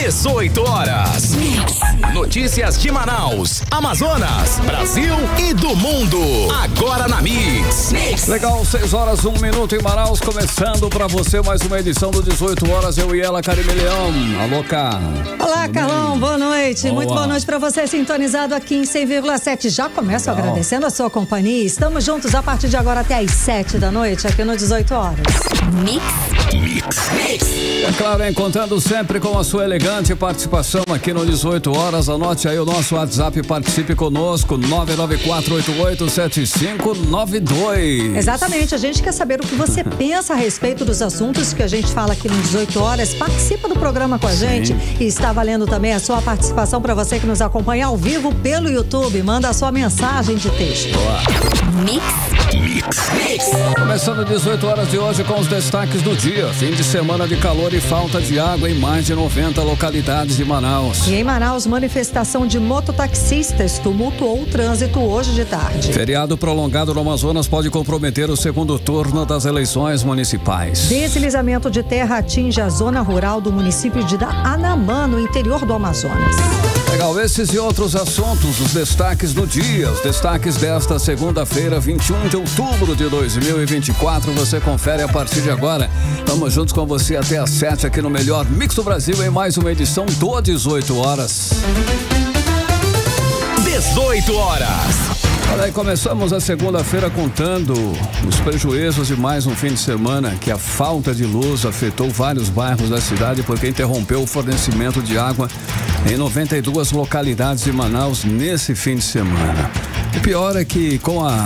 18 horas. Notícias de Manaus, Amazonas, Brasil e do mundo. Agora na Mix. Legal, 6 horas, 1 minuto em Manaus. Começando pra você mais uma edição do 18 horas. Eu e ela, Karime Leão. Alô, Cá. Olá, Carlão. Boa noite. Muito boa noite pra você, sintonizado aqui em 100,7. Já começo agradecendo a sua companhia. Estamos juntos a partir de agora até às 7 da noite, aqui no 18 horas. Mix. É claro, hein, contando sempre com a sua elegante participação aqui no 18 horas. Anote aí o nosso WhatsApp, participe conosco, 994887592. Exatamente, a gente quer saber o que você pensa a respeito dos assuntos que a gente fala aqui no 18 horas. Participa do programa com a gente e está valendo também a sua participação para você que nos acompanha ao vivo pelo YouTube. Manda a sua mensagem de texto. Boa. Mix. Começando 18 horas de hoje com os destaques do dia. Fim de semana de calor e falta de água em mais de 90 localidades de Manaus. E em Manaus, manifestação de mototaxistas tumultuou o trânsito hoje de tarde. Feriado prolongado no Amazonas pode comprometer o segundo turno das eleições municipais. Deslizamento de terra atinge a zona rural do município de Anamã, no interior do Amazonas. Legal, esses e outros assuntos, os destaques do dia, os destaques desta segunda-feira, 21 de outubro de 2024, você confere a partir de agora. Estamos juntos com você até às 7 aqui no melhor Mix do Brasil em mais uma edição do 18 horas. 18 horas. Olha aí, começamos a segunda-feira contando os prejuízos de mais um fim de semana que a falta de luz afetou vários bairros da cidade porque interrompeu o fornecimento de água em 92 localidades de Manaus nesse fim de semana. O pior é que com a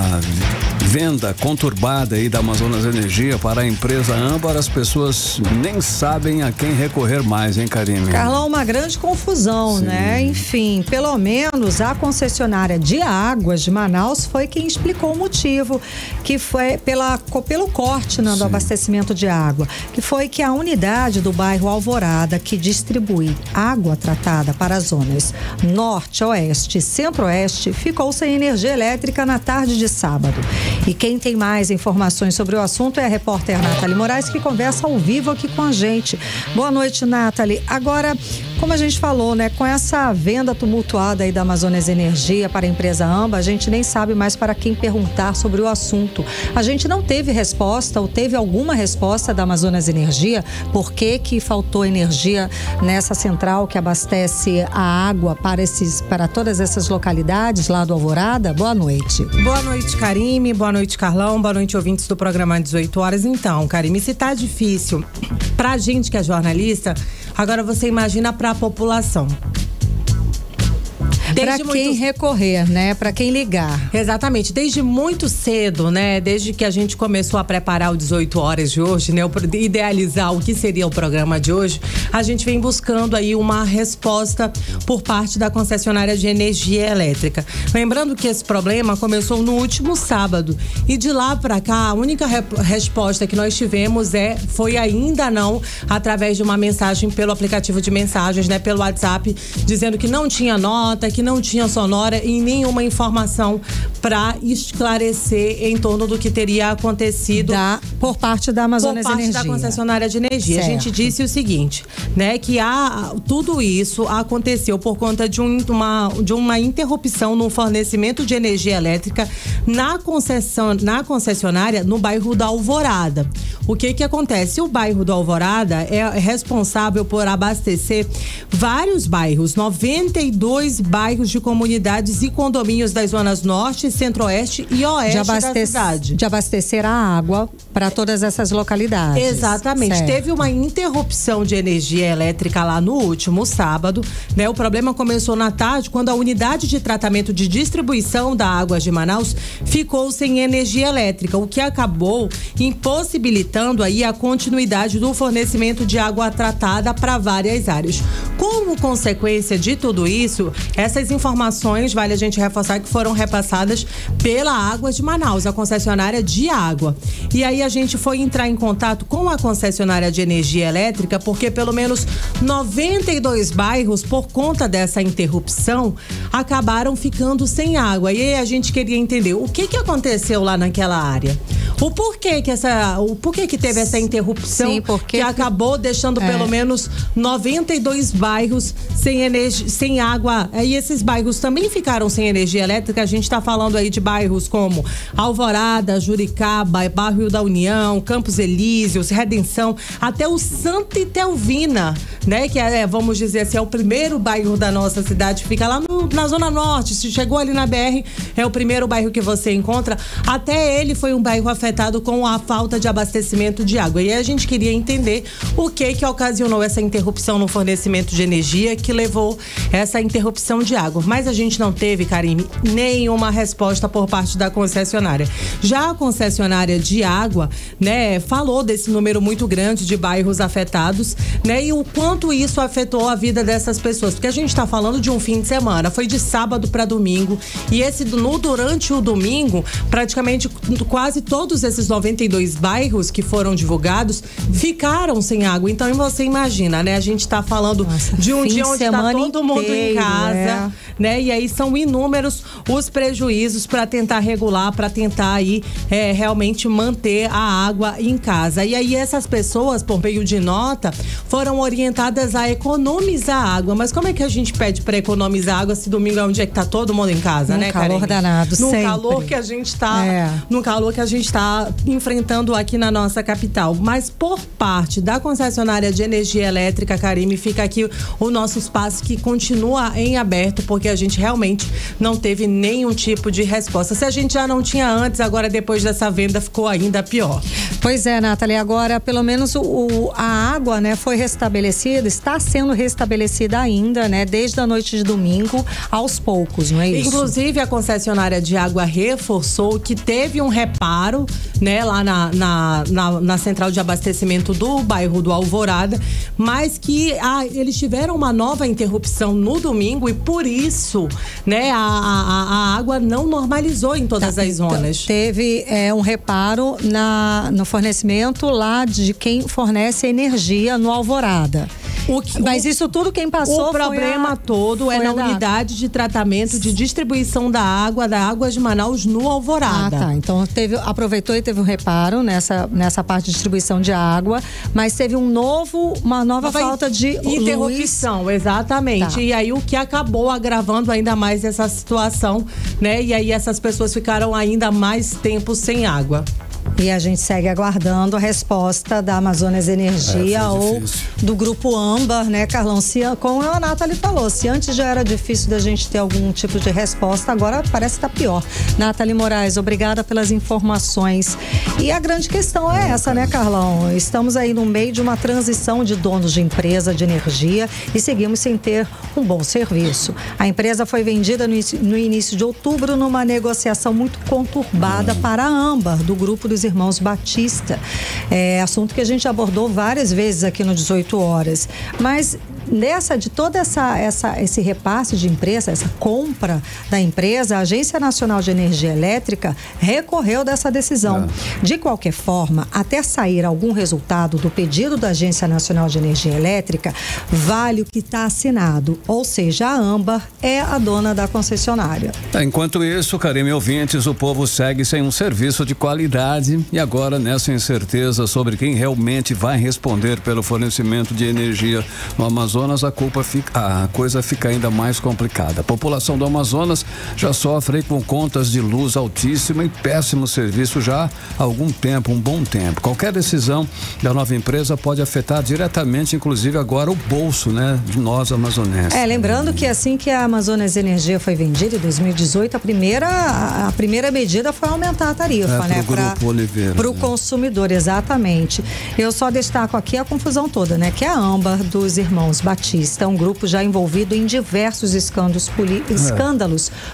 venda conturbada aí da Amazonas Energia para a empresa Âmbar, as pessoas nem sabem a quem recorrer mais, hein, Karime? Carlão, uma grande confusão, né? Enfim, pelo menos a concessionária de águas de Manaus foi quem explicou o motivo, que foi pelo corte do abastecimento de água, que foi que a unidade do bairro Alvorada, que distribui água tratada para as zonas norte, oeste e centro-oeste, ficou sem energia elétrica na tarde de sábado. E quem tem mais informações sobre o assunto é a repórter Nathalie Moraes, que conversa ao vivo aqui com a gente. Boa noite, Nathalie. Agora, como a gente falou, né, com essa venda tumultuada aí da Amazonas Energia para a empresa Âmbar, a gente nem sabe mais para quem perguntar sobre o assunto. A gente não teve resposta ou teve alguma resposta da Amazonas Energia por que faltou energia nessa central que abastece a água para todas essas localidades lá do Alvorada. Boa noite. Boa noite, Karime. Boa noite, Carlão. Boa noite, ouvintes do programa 18 horas. Então, Karime, se tá difícil pra gente que é jornalista, agora você imagina pra população. Para quem recorrer, né? Para quem ligar. Exatamente. Desde muito cedo, né? Desde que a gente começou a preparar o 18 horas de hoje, né? Idealizar o que seria o programa de hoje, a gente vem buscando aí uma resposta por parte da concessionária de energia elétrica. Lembrando que esse problema começou no último sábado e de lá para cá a única resposta que nós tivemos foi ainda não, através de uma mensagem pelo aplicativo de mensagens, né? Pelo WhatsApp, dizendo que não tinha nota, que não tinha sonora e nenhuma informação para esclarecer em torno do que teria acontecido por parte da Amazonas Energia. Por parte da concessionária de energia. Certo. A gente disse o seguinte, né, que tudo isso aconteceu por conta de uma interrupção no fornecimento de energia elétrica na concessionária no bairro da Alvorada. O que acontece? O bairro do Alvorada é responsável por abastecer vários bairros, 92 bairros de comunidades e condomínios das zonas norte, centro-oeste e oeste da cidade. De abastecer a água para todas essas localidades. Exatamente. Certo. Teve uma interrupção de energia elétrica lá no último sábado, né? O problema começou na tarde, quando a unidade de tratamento de distribuição da água de Manaus ficou sem energia elétrica, o que acabou impossibilitando aí a continuidade do fornecimento de água tratada para várias áreas. Como consequência de tudo isso, essas informações, vale a gente reforçar, que foram repassadas pela Águas de Manaus, a concessionária de água. E aí a gente foi entrar em contato com a concessionária de energia elétrica, porque pelo menos 92 bairros, por conta dessa interrupção, acabaram ficando sem água. E aí a gente queria entender o que aconteceu lá naquela área. o porquê que teve essa interrupção. Sim, porque que acabou deixando pelo menos 92 bairros sem água. E esses bairros também ficaram sem energia elétrica. A gente está falando aí de bairros como Alvorada, Juricaba, bairro da União, Campos Elíseos, Redenção, até o Santa Itelvina, né? Que vamos dizer assim, é o primeiro bairro da nossa cidade, fica lá na Zona Norte. Se chegou ali na BR, é o primeiro bairro que você encontra. Até ele foi um bairro afetado com a falta de abastecimento de água. E aí a gente queria entender o que ocasionou essa interrupção no fornecimento de energia que levou essa interrupção de água. Mas a gente não teve, Karime, nenhuma resposta por parte da concessionária. Já a concessionária de água, né, falou desse número muito grande de bairros afetados, né, e o quanto isso afetou a vida dessas pessoas. Porque a gente está falando de um fim de semana, foi de sábado para domingo, e durante o domingo, praticamente quase todos esses 92 bairros que foram divulgados ficaram sem água. Então você imagina, né? A gente está falando de um dia onde está todo mundo em casa, né? E aí são inúmeros os prejuízos para tentar regular, para tentar aí realmente manter a água em casa. E aí essas pessoas, por meio de nota, foram orientadas a economizar água. Mas como é que a gente pede para economizar água se domingo é um dia que tá todo mundo em casa, né, Karine? Calor danado, no sempre. calor que a gente tá, no calor que a gente tá enfrentando aqui na nossa capital. Mas por parte da concessionária de energia elétrica, Karime, fica aqui o nosso espaço que continua em aberto, porque a gente realmente não teve nenhum tipo de resposta. Se a gente já não tinha antes, agora depois dessa venda ficou ainda pior. Pois é, Nathalie, agora pelo menos a água, né, foi restabelecida, está sendo restabelecida ainda, né, desde a noite de domingo, aos poucos, não é isso? Inclusive a concessionária de água reforçou que teve um reparo, né, lá na central de abastecimento do bairro do Alvorada, mas que eles tiveram uma nova interrupção no domingo e por isso, né, a água não normalizou em todas as zonas. Teve um reparo no fornecimento lá de quem fornece energia no Alvorada. Mas isso tudo quem passou. O problema todo é na unidade de tratamento de distribuição da Águas de Manaus no Alvorada. Ah, tá. Então aproveitou e teve um reparo nessa parte de distribuição de água, mas teve uma nova falta de interrupção, luz. Exatamente. Tá. E aí o que acabou agravando ainda mais essa situação, né? E aí essas pessoas ficaram ainda mais tempo sem água. E a gente segue aguardando a resposta da Amazonas Energia ou do Grupo Âmbar, né, Carlão? Como a Nathalie falou, se antes já era difícil da gente ter algum tipo de resposta, agora parece que tá pior. Nathalie Moraes, obrigada pelas informações. E a grande questão é essa, né, Carlão? Estamos aí no meio de uma transição de donos de empresa de energia e seguimos sem ter um bom serviço. A empresa foi vendida no início de outubro numa negociação muito conturbada para a Âmbar, do grupo dos Irmãos Batista. Assunto que a gente abordou várias vezes aqui no 18 horas. Mas de todo esse repasse de empresa, essa compra da empresa, a Agência Nacional de Energia Elétrica recorreu dessa decisão. De qualquer forma, até sair algum resultado do pedido da Agência Nacional de Energia Elétrica, vale o que está assinado, ou seja, a Âmbar é a dona da concessionária. Enquanto isso, Karime, ouvintes, o povo segue sem um serviço de qualidade e agora nessa incerteza sobre quem realmente vai responder pelo fornecimento de energia no Amazonas, a coisa fica ainda mais complicada. A população do Amazonas já sofre com contas de luz altíssima e péssimo serviço já há algum tempo, um bom tempo. Qualquer decisão da nova empresa pode afetar diretamente, inclusive agora, o bolso, né, de nós amazonenses. Lembrando que assim que a Amazonas Energia foi vendida em 2018, a primeira medida foi aumentar a tarifa, né, para o consumidor, exatamente. Eu só destaco aqui a confusão toda, né, que é a Âmbar dos Irmãos Batista, um grupo já envolvido em diversos escândalos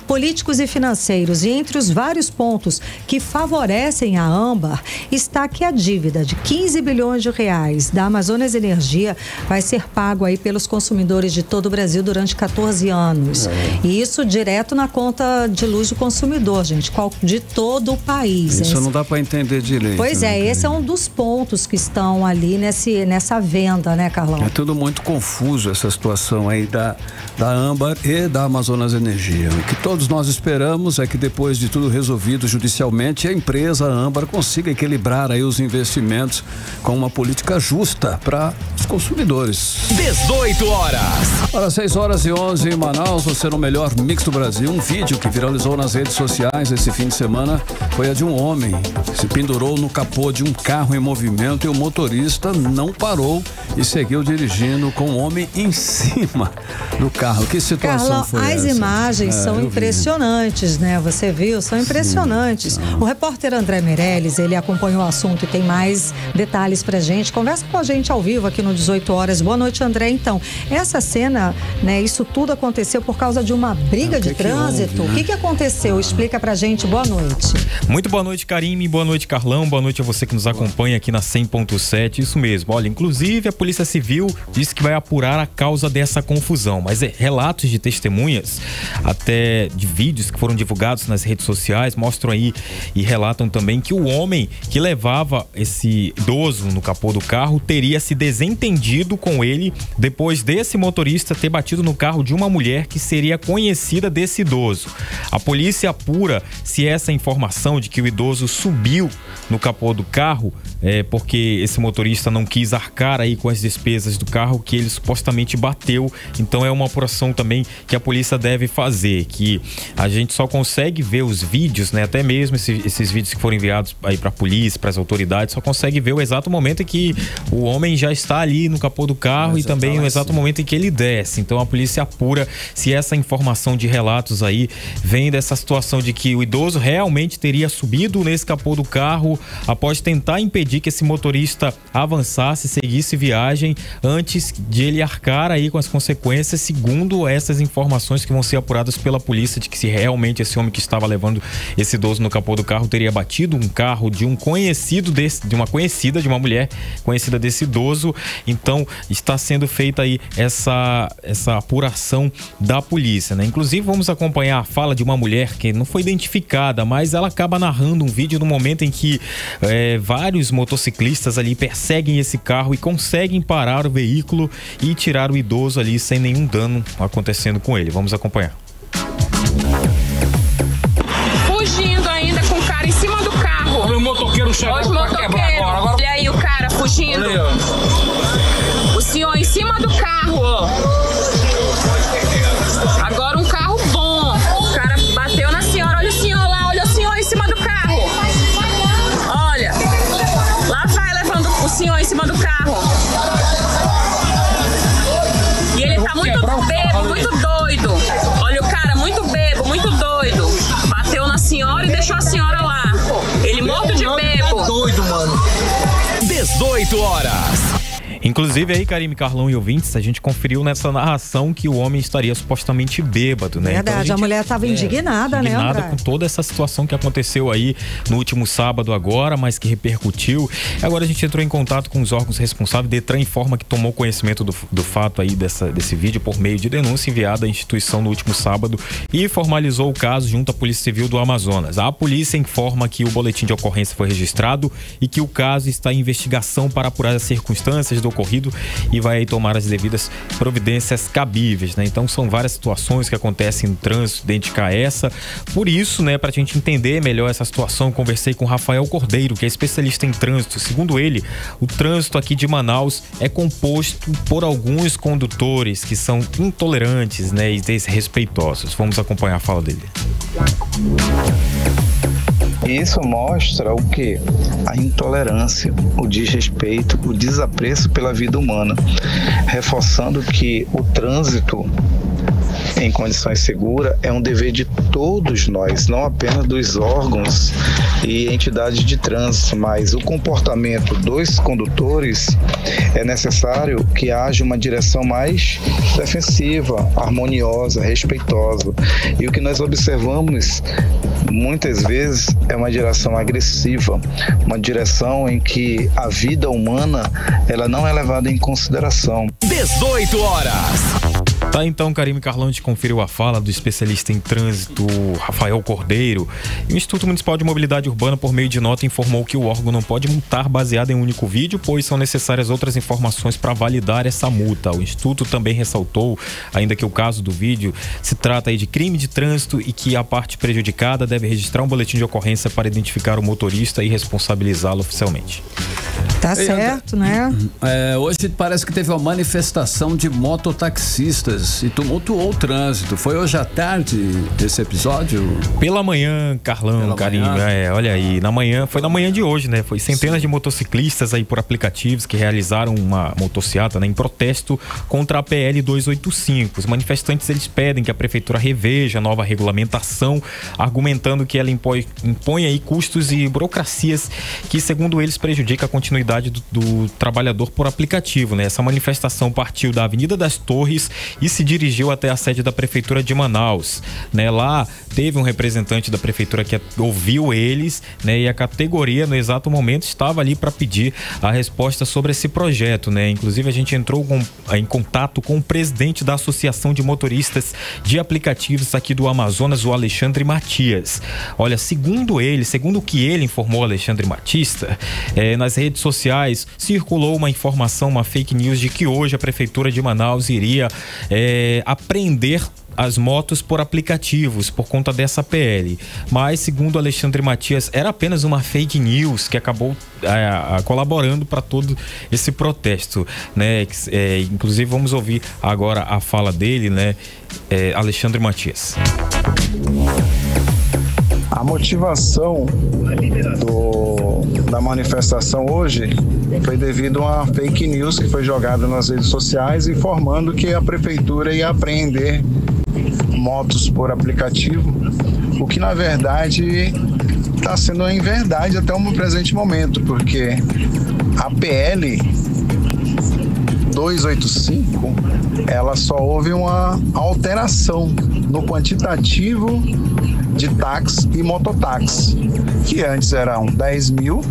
políticos e financeiros. E entre os vários pontos que favorecem a Âmbar está que a dívida de 15 bilhões de reais da Amazonas Energia vai ser pago aí pelos consumidores de todo o Brasil durante 14 anos. E isso direto na conta de luz do consumidor, gente, de todo o país. Isso não dá para entender direito. Pois é, esse é um dos pontos que estão ali nessa venda, né, Carlão? É tudo muito confuso. confuso essa situação aí da Âmbar e da Amazonas Energia. O que todos nós esperamos é que depois de tudo resolvido judicialmente, a empresa Âmbar consiga equilibrar aí os investimentos com uma política justa para os consumidores. 18 horas. Ora, 6h11 em Manaus, você no melhor mix do Brasil. Um vídeo que viralizou nas redes sociais esse fim de semana foi a de um homem que se pendurou no capô de um carro em movimento e o motorista não parou e seguiu dirigindo com o homem em cima do carro. Que situação Carlão, foi essa? As imagens são impressionantes, né? Você viu? São impressionantes. O repórter André Meirelles, ele acompanhou o assunto e tem mais detalhes pra gente. Conversa com a gente ao vivo aqui no 18 horas. Boa noite, André. Então, essa cena, né? Isso tudo aconteceu por causa de uma briga de trânsito. houve, né? O que aconteceu? Explica pra gente. Boa noite. Muito boa noite, Karime. Boa noite, Carlão. Boa noite a você que nos acompanha aqui na 100.7. Isso mesmo. Olha, inclusive a Polícia Civil disse que vai apurar a causa dessa confusão, mas relatos de testemunhas, até de vídeos que foram divulgados nas redes sociais, mostram aí e relatam também que o homem que levava esse idoso no capô do carro teria se desentendido com ele depois desse motorista ter batido no carro de uma mulher que seria conhecida desse idoso. A polícia apura se essa informação de que o idoso subiu no capô do carro porque esse motorista não quis arcar aí com as despesas do carro que ele supostamente bateu. Então é uma apuração também que a polícia deve fazer, que a gente só consegue ver os vídeos, né? Até mesmo esses vídeos que foram enviados aí para a polícia, para as autoridades, só consegue ver o exato momento em que o homem já está ali no capô do carro e também o exato momento em que ele desce. Então a polícia apura se essa informação de relatos aí vem dessa situação de que o idoso realmente teria subido nesse capô do carro após tentar impedir que esse motorista avançasse, seguisse viagem antes de ele arcar aí com as consequências, segundo essas informações que vão ser apuradas pela polícia, de que se realmente esse homem que estava levando esse idoso no capô do carro teria batido um carro de um conhecido de uma mulher conhecida desse idoso. Então está sendo feita aí essa apuração da polícia, né? Inclusive vamos acompanhar a fala de uma mulher que não foi identificada, mas ela acaba narrando um vídeo no momento em que vários motociclistas ali perseguem esse carro e conseguem parar o veículo e tirar o idoso ali sem nenhum dano acontecendo com ele. Vamos acompanhar. Fugindo ainda com o cara em cima do carro. Olha o motoqueiro chegando pra quebrar agora. Olha aí o cara fugindo. O senhor em cima do carro, ó. Agora um carro bom. O cara bateu na senhora. Olha o senhor lá, olha o senhor em cima do carro. Olha. Lá vai levando o senhor em cima do carro. E ele tá muito bêbado, muito doido. Olha o cara, muito bêbado, muito doido. Bateu na senhora e deixou a senhora lá. Ele morto de bêbado. Doido, mano. 18 horas. Inclusive aí, Karime, Carlão e ouvintes, a gente conferiu nessa narração que o homem estaria supostamente bêbado, né? Verdade, então a mulher estava indignada, né, André? com toda essa situação que aconteceu aí no último sábado agora, mas que repercutiu. Agora a gente entrou em contato com os órgãos responsáveis. Detran informa que tomou conhecimento do fato aí desse vídeo por meio de denúncia enviada à instituição no último sábado e formalizou o caso junto à Polícia Civil do Amazonas. A polícia informa que o boletim de ocorrência foi registrado e que o caso está em investigação para apurar as circunstâncias do ocorrido e vai aí tomar as devidas providências cabíveis, né? Então são várias situações que acontecem no trânsito idêntica a essa. Por isso, né, pra gente entender melhor essa situação, conversei com Rafael Cordeiro, que é especialista em trânsito. Segundo ele, o trânsito aqui de Manaus é composto por alguns condutores que são intolerantes, né, e desrespeitosos. Vamos acompanhar a fala dele. Isso mostra o quê? A intolerância, o desrespeito, o desapreço pela vida humana, reforçando que o trânsito em condições seguras é um dever de todos nós, não apenas dos órgãos e entidades de trânsito, mas o comportamento dos condutores é necessário que haja uma direção mais defensiva, harmoniosa, respeitosa. E o que nós observamos muitas vezes é uma direção agressiva, uma direção em que a vida humana ela não é levada em consideração. 18 horas. Tá, então, Karime Carlão, a gente conferiu a fala do especialista em trânsito Rafael Cordeiro. E o Instituto Municipal de Mobilidade Urbana, por meio de nota, informou que o órgão não pode multar baseado em um único vídeo, pois são necessárias outras informações para validar essa multa. O Instituto também ressaltou, ainda que o caso do vídeo se trata aí de crime de trânsito e que a parte prejudicada deve registrar um boletim de ocorrência para identificar o motorista e responsabilizá-lo oficialmente. Tá certo, né? Hoje parece que teve uma manifestação de mototaxistas e tumultuou o trânsito. Foi hoje à tarde esse episódio? Pela manhã, Carlão, Karime, olha aí, foi na manhã de hoje, né? Foi centenas de motociclistas aí por aplicativos que realizaram uma motociata, né, em protesto contra a PL 285. Os manifestantes, eles pedem que a prefeitura reveja a nova regulamentação, argumentando que ela impõe aí custos e burocracias que, segundo eles, prejudica a continuidade do trabalhador por aplicativo, né? Essa manifestação partiu da Avenida das Torres e se dirigiu até a sede da Prefeitura de Manaus, né? Lá teve um representante da Prefeitura que ouviu eles, né? E a categoria, no exato momento, estava ali para pedir a resposta sobre esse projeto, né? Inclusive, a gente entrou em contato com o presidente da Associação de Motoristas de Aplicativos aqui do Amazonas, o Alexandre Matias. Olha, segundo o que ele informou, Alexandre Matista, nas redes sociais circulou uma informação, uma fake news de que hoje a Prefeitura de Manaus iria apreender as motos por aplicativos por conta dessa PL, mas segundo Alexandre Matias era apenas uma fake news que acabou colaborando para todo esse protesto, né? Inclusive vamos ouvir agora a fala dele, né? Alexandre Matias. A motivação da manifestação hoje foi devido a uma fake news que foi jogada nas redes sociais informando que a prefeitura ia apreender motos por aplicativo, o que na verdade está sendo em verdade até o presente momento, porque a PL 285 ela só houve uma alteração no quantitativo de táxi e mototáxi, que antes eram 10 mil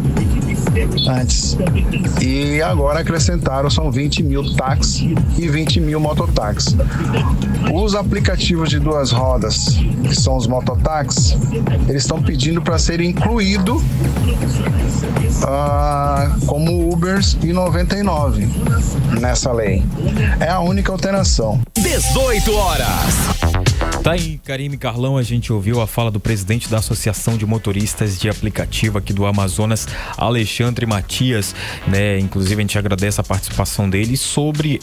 e agora acrescentaram, são 20 mil táxi e 20 mil mototáxi. Os aplicativos de duas rodas, que são os mototáxi, eles estão pedindo para ser incluído como Ubers e 99 nessa lei. É a única alteração. 18 horas. Tá aí, Karime Carlão, a gente ouviu a fala do presidente da Associação de Motoristas de Aplicativo aqui do Amazonas, Alexandre Matias, né? Inclusive a gente agradece a participação dele sobre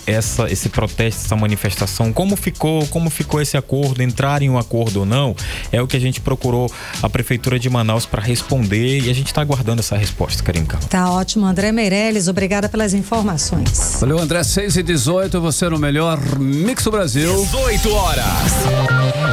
esse protesto, essa manifestação, como ficou esse acordo, entrar em um acordo ou não, é o que a gente procurou a Prefeitura de Manaus para responder e a gente está aguardando essa resposta, Karime Carlão. Tá ótimo, André Meirelles, obrigada pelas informações. Valeu, André, 6h18, você no melhor Mix do Brasil. 18 horas.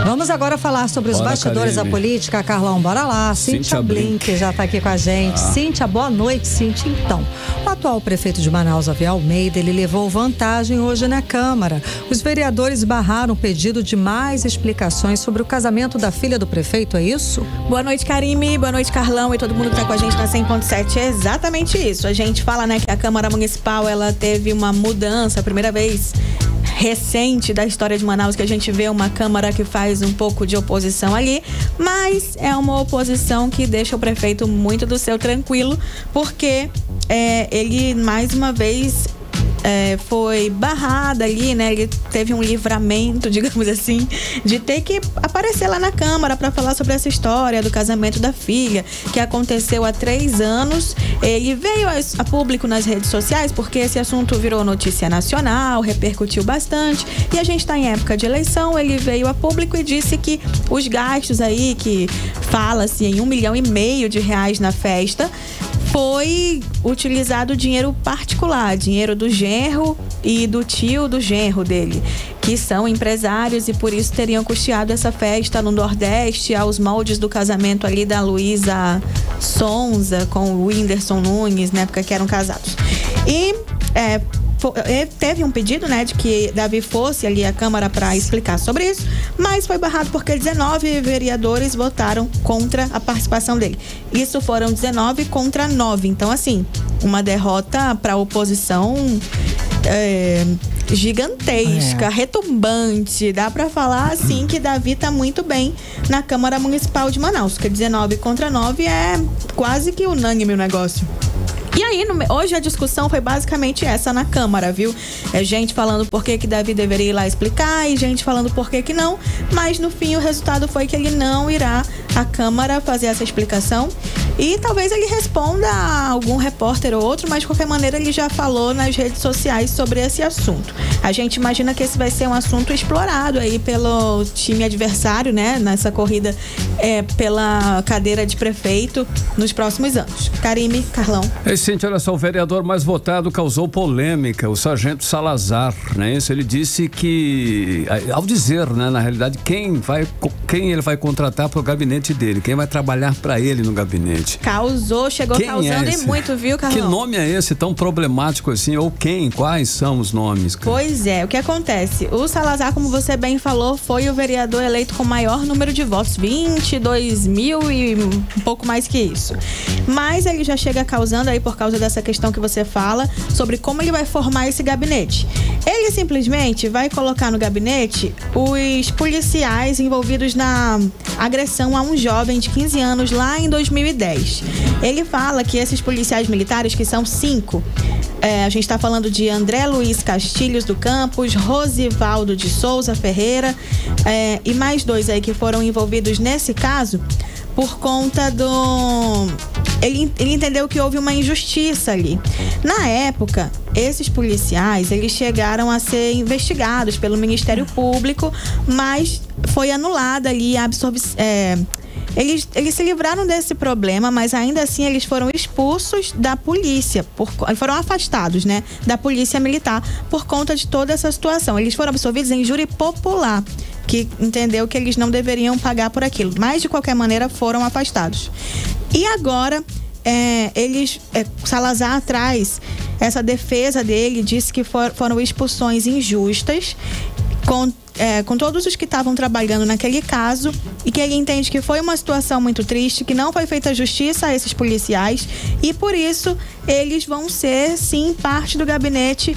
Vamos agora falar sobre os bastidores da política. Carlão, bora lá. Cíntia Blink já está aqui com a gente. Cíntia, boa noite, Cíntia. Então, o atual prefeito de Manaus, Avi Almeida, ele levou vantagem hoje na Câmara. Os vereadores barraram o pedido de mais explicações sobre o casamento da filha do prefeito, é isso? Boa noite, Karime. Boa noite, Carlão e todo mundo que está com a gente na 100.7. É exatamente isso. A gente fala, né, que a Câmara Municipal, ela teve uma mudança, a primeira vez recente da história de Manaus que a gente vê uma Câmara que faz um pouco de oposição ali, mas é uma oposição que deixa o prefeito muito do seu tranquilo, porque ele mais uma vez foi barrado ali, né? Ele teve um livramento, digamos assim, de ter que aparecer lá na Câmara para falar sobre essa história do casamento da filha, que aconteceu há 3 anos. Ele veio a público nas redes sociais porque esse assunto virou notícia nacional, repercutiu bastante, e a gente está em época de eleição. Ele veio a público e disse que os gastos aí, que fala-se em R$1,5 milhão na festa, foi utilizado dinheiro particular, dinheiro do genro e do tio do genro dele, que são empresários e por isso teriam custeado essa festa no Nordeste, aos moldes do casamento ali da Luísa Sonza com o Whindersson Nunes, na época que eram casados. E teve um pedido, né, de que Davi fosse ali à Câmara para explicar sobre isso, mas foi barrado porque 19 vereadores votaram contra a participação dele. Isso foram 19 contra 9. Então, assim, uma derrota para a oposição gigantesca, retumbante. Dá pra falar assim que Davi tá muito bem na Câmara Municipal de Manaus, porque 19 contra 9 é quase que unânime o negócio. E aí, hoje a discussão foi basicamente essa na Câmara, viu? É gente falando por que Davi deveria ir lá explicar e gente falando por que não, mas no fim o resultado foi que ele não irá à Câmara fazer essa explicação e talvez ele responda a algum repórter ou outro, mas de qualquer maneira ele já falou nas redes sociais sobre esse assunto. A gente imagina que esse vai ser um assunto explorado aí pelo time adversário, né? Nessa corrida pela cadeira de prefeito nos próximos anos. Karime, Carlão. Cíntia, olha só, o vereador mais votado causou polêmica, o sargento Salazar, né? Ele disse que, ao dizer, né, na realidade, quem ele vai contratar para o gabinete dele, quem vai trabalhar para ele no gabinete. Chegou quem causando e muito, viu, Carlão? Que nome é esse tão problemático assim, ou quais são os nomes? Pois é, o que acontece? O Salazar, como você bem falou, foi o vereador eleito com maior número de votos, 22 mil e um pouco mais que isso. Mas ele já chega causando aí por causa dessa questão que você fala, sobre como ele vai formar esse gabinete. Ele simplesmente vai colocar no gabinete os policiais envolvidos na agressão a um jovem de 15 anos lá em 2010. Ele fala que esses policiais militares, que são 5, a gente está falando de André Luiz Castilhos do Campos, Rosivaldo de Souza Ferreira e mais 2 aí que foram envolvidos nesse caso por conta do... Ele entendeu que houve uma injustiça ali. Na época, esses policiais, eles chegaram a ser investigados pelo Ministério Público, mas foi anulada ali a absorção. Eles se livraram desse problema, mas ainda assim eles foram expulsos da polícia, foram afastados, né, da polícia militar por conta de toda essa situação. Eles foram absolvidos em júri popular, que entendeu que eles não deveriam pagar por aquilo, mas de qualquer maneira foram afastados. E agora, Salazar traz essa defesa dele, disse que foram expulsões injustas com todos os que estavam trabalhando naquele caso e que ele entende que foi uma situação muito triste, que não foi feita justiça a esses policiais e por isso eles vão ser, sim, parte do gabinete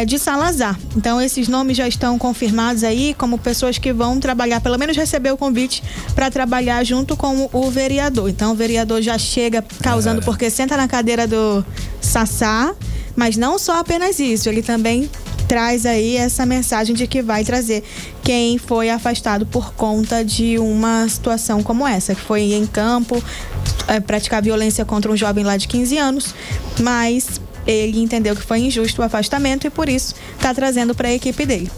de Salazar. Então esses nomes já estão confirmados aí como pessoas que vão trabalhar, pelo menos receber o convite para trabalhar junto com o vereador. Então o vereador já chega causando porque senta na cadeira do Sassá, mas não só apenas isso, ele também traz aí essa mensagem de que vai trazer quem foi afastado por conta de uma situação como essa, que foi em campo, praticar violência contra um jovem lá de 15 anos, mas ele entendeu que foi injusto o afastamento e por isso está trazendo para a equipe dele.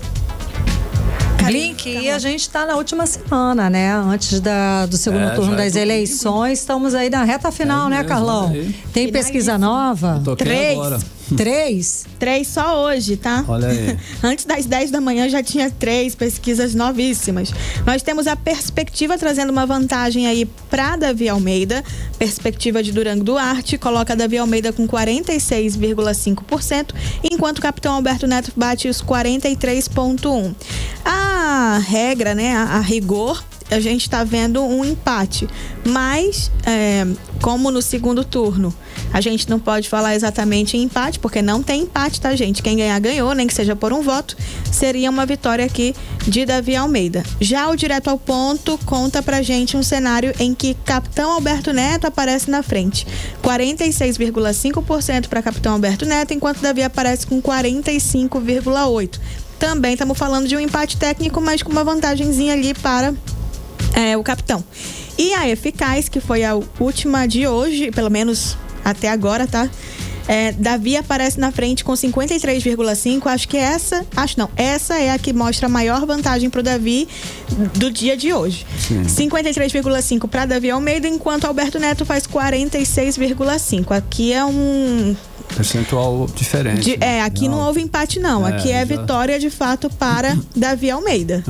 Blink, e a gente está na última semana, né? Antes do segundo turno das eleições, estamos aí na reta final, né, Carlão? Tem pesquisa nova? 3 só hoje, tá? Olha aí. Antes das 10 da manhã já tinha 3 pesquisas novíssimas. Nós temos a Perspectiva trazendo uma vantagem aí para Davi Almeida. Perspectiva de Durango Duarte coloca Davi Almeida com 46,5%, enquanto o capitão Alberto Neto bate os 43,1%. A regra, né, a rigor, a gente está vendo um empate, mas como no segundo turno a gente não pode falar exatamente em empate, porque não tem empate, tá, gente? Quem ganhar ganhou, nem que seja por um voto, seria uma vitória aqui de Davi Almeida. Já o Direto ao Ponto conta pra gente um cenário em que capitão Alberto Neto aparece na frente, 46,5% para capitão Alberto Neto, enquanto Davi aparece com 45,8%. Também estamos falando de um empate técnico, mas com uma vantagenzinha ali para o capitão. E a Eficaz, que foi a última de hoje, pelo menos até agora, tá? Davi aparece na frente com 53,5%. Essa é a que mostra a maior vantagem pro Davi do dia de hoje. 53,5% para Davi Almeida, enquanto Alberto Neto faz 46,5%. Aqui é um percentual diferente. Aqui não houve empate, não. Aqui é vitória de fato para Davi Almeida.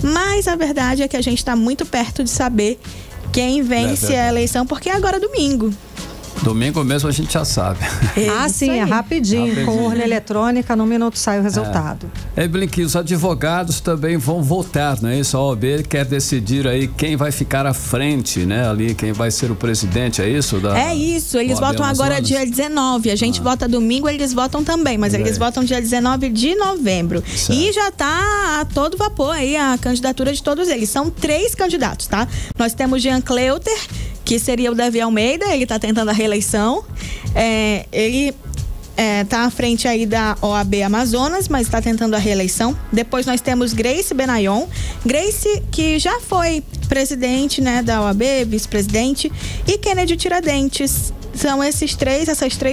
Mas a verdade é que a gente está muito perto de saber quem vence a eleição, porque é agora domingo. Domingo mesmo a gente já sabe. Sim, é rapidinho. Com urna eletrônica, num minuto sai o resultado. Blink, os advogados também vão votar, não é isso? A OAB quer decidir aí quem vai ficar à frente, né? Ali, quem vai ser o presidente, é isso? É isso, eles votam agora dia 19. A gente vota domingo, eles votam também, mas eles votam dia 19 de novembro. Certo. E já tá a todo vapor aí a candidatura de todos eles. São 3 candidatos, tá? Nós temos Jean Cleuter, que seria o Davi Almeida, ele tá tentando a reeleição. Ele tá à frente aí da OAB Amazonas, mas está tentando a reeleição. Depois nós temos Grace Benayon. Grace, que já foi presidente, né, da OAB, vice-presidente, e Kennedy Tiradentes. São essas três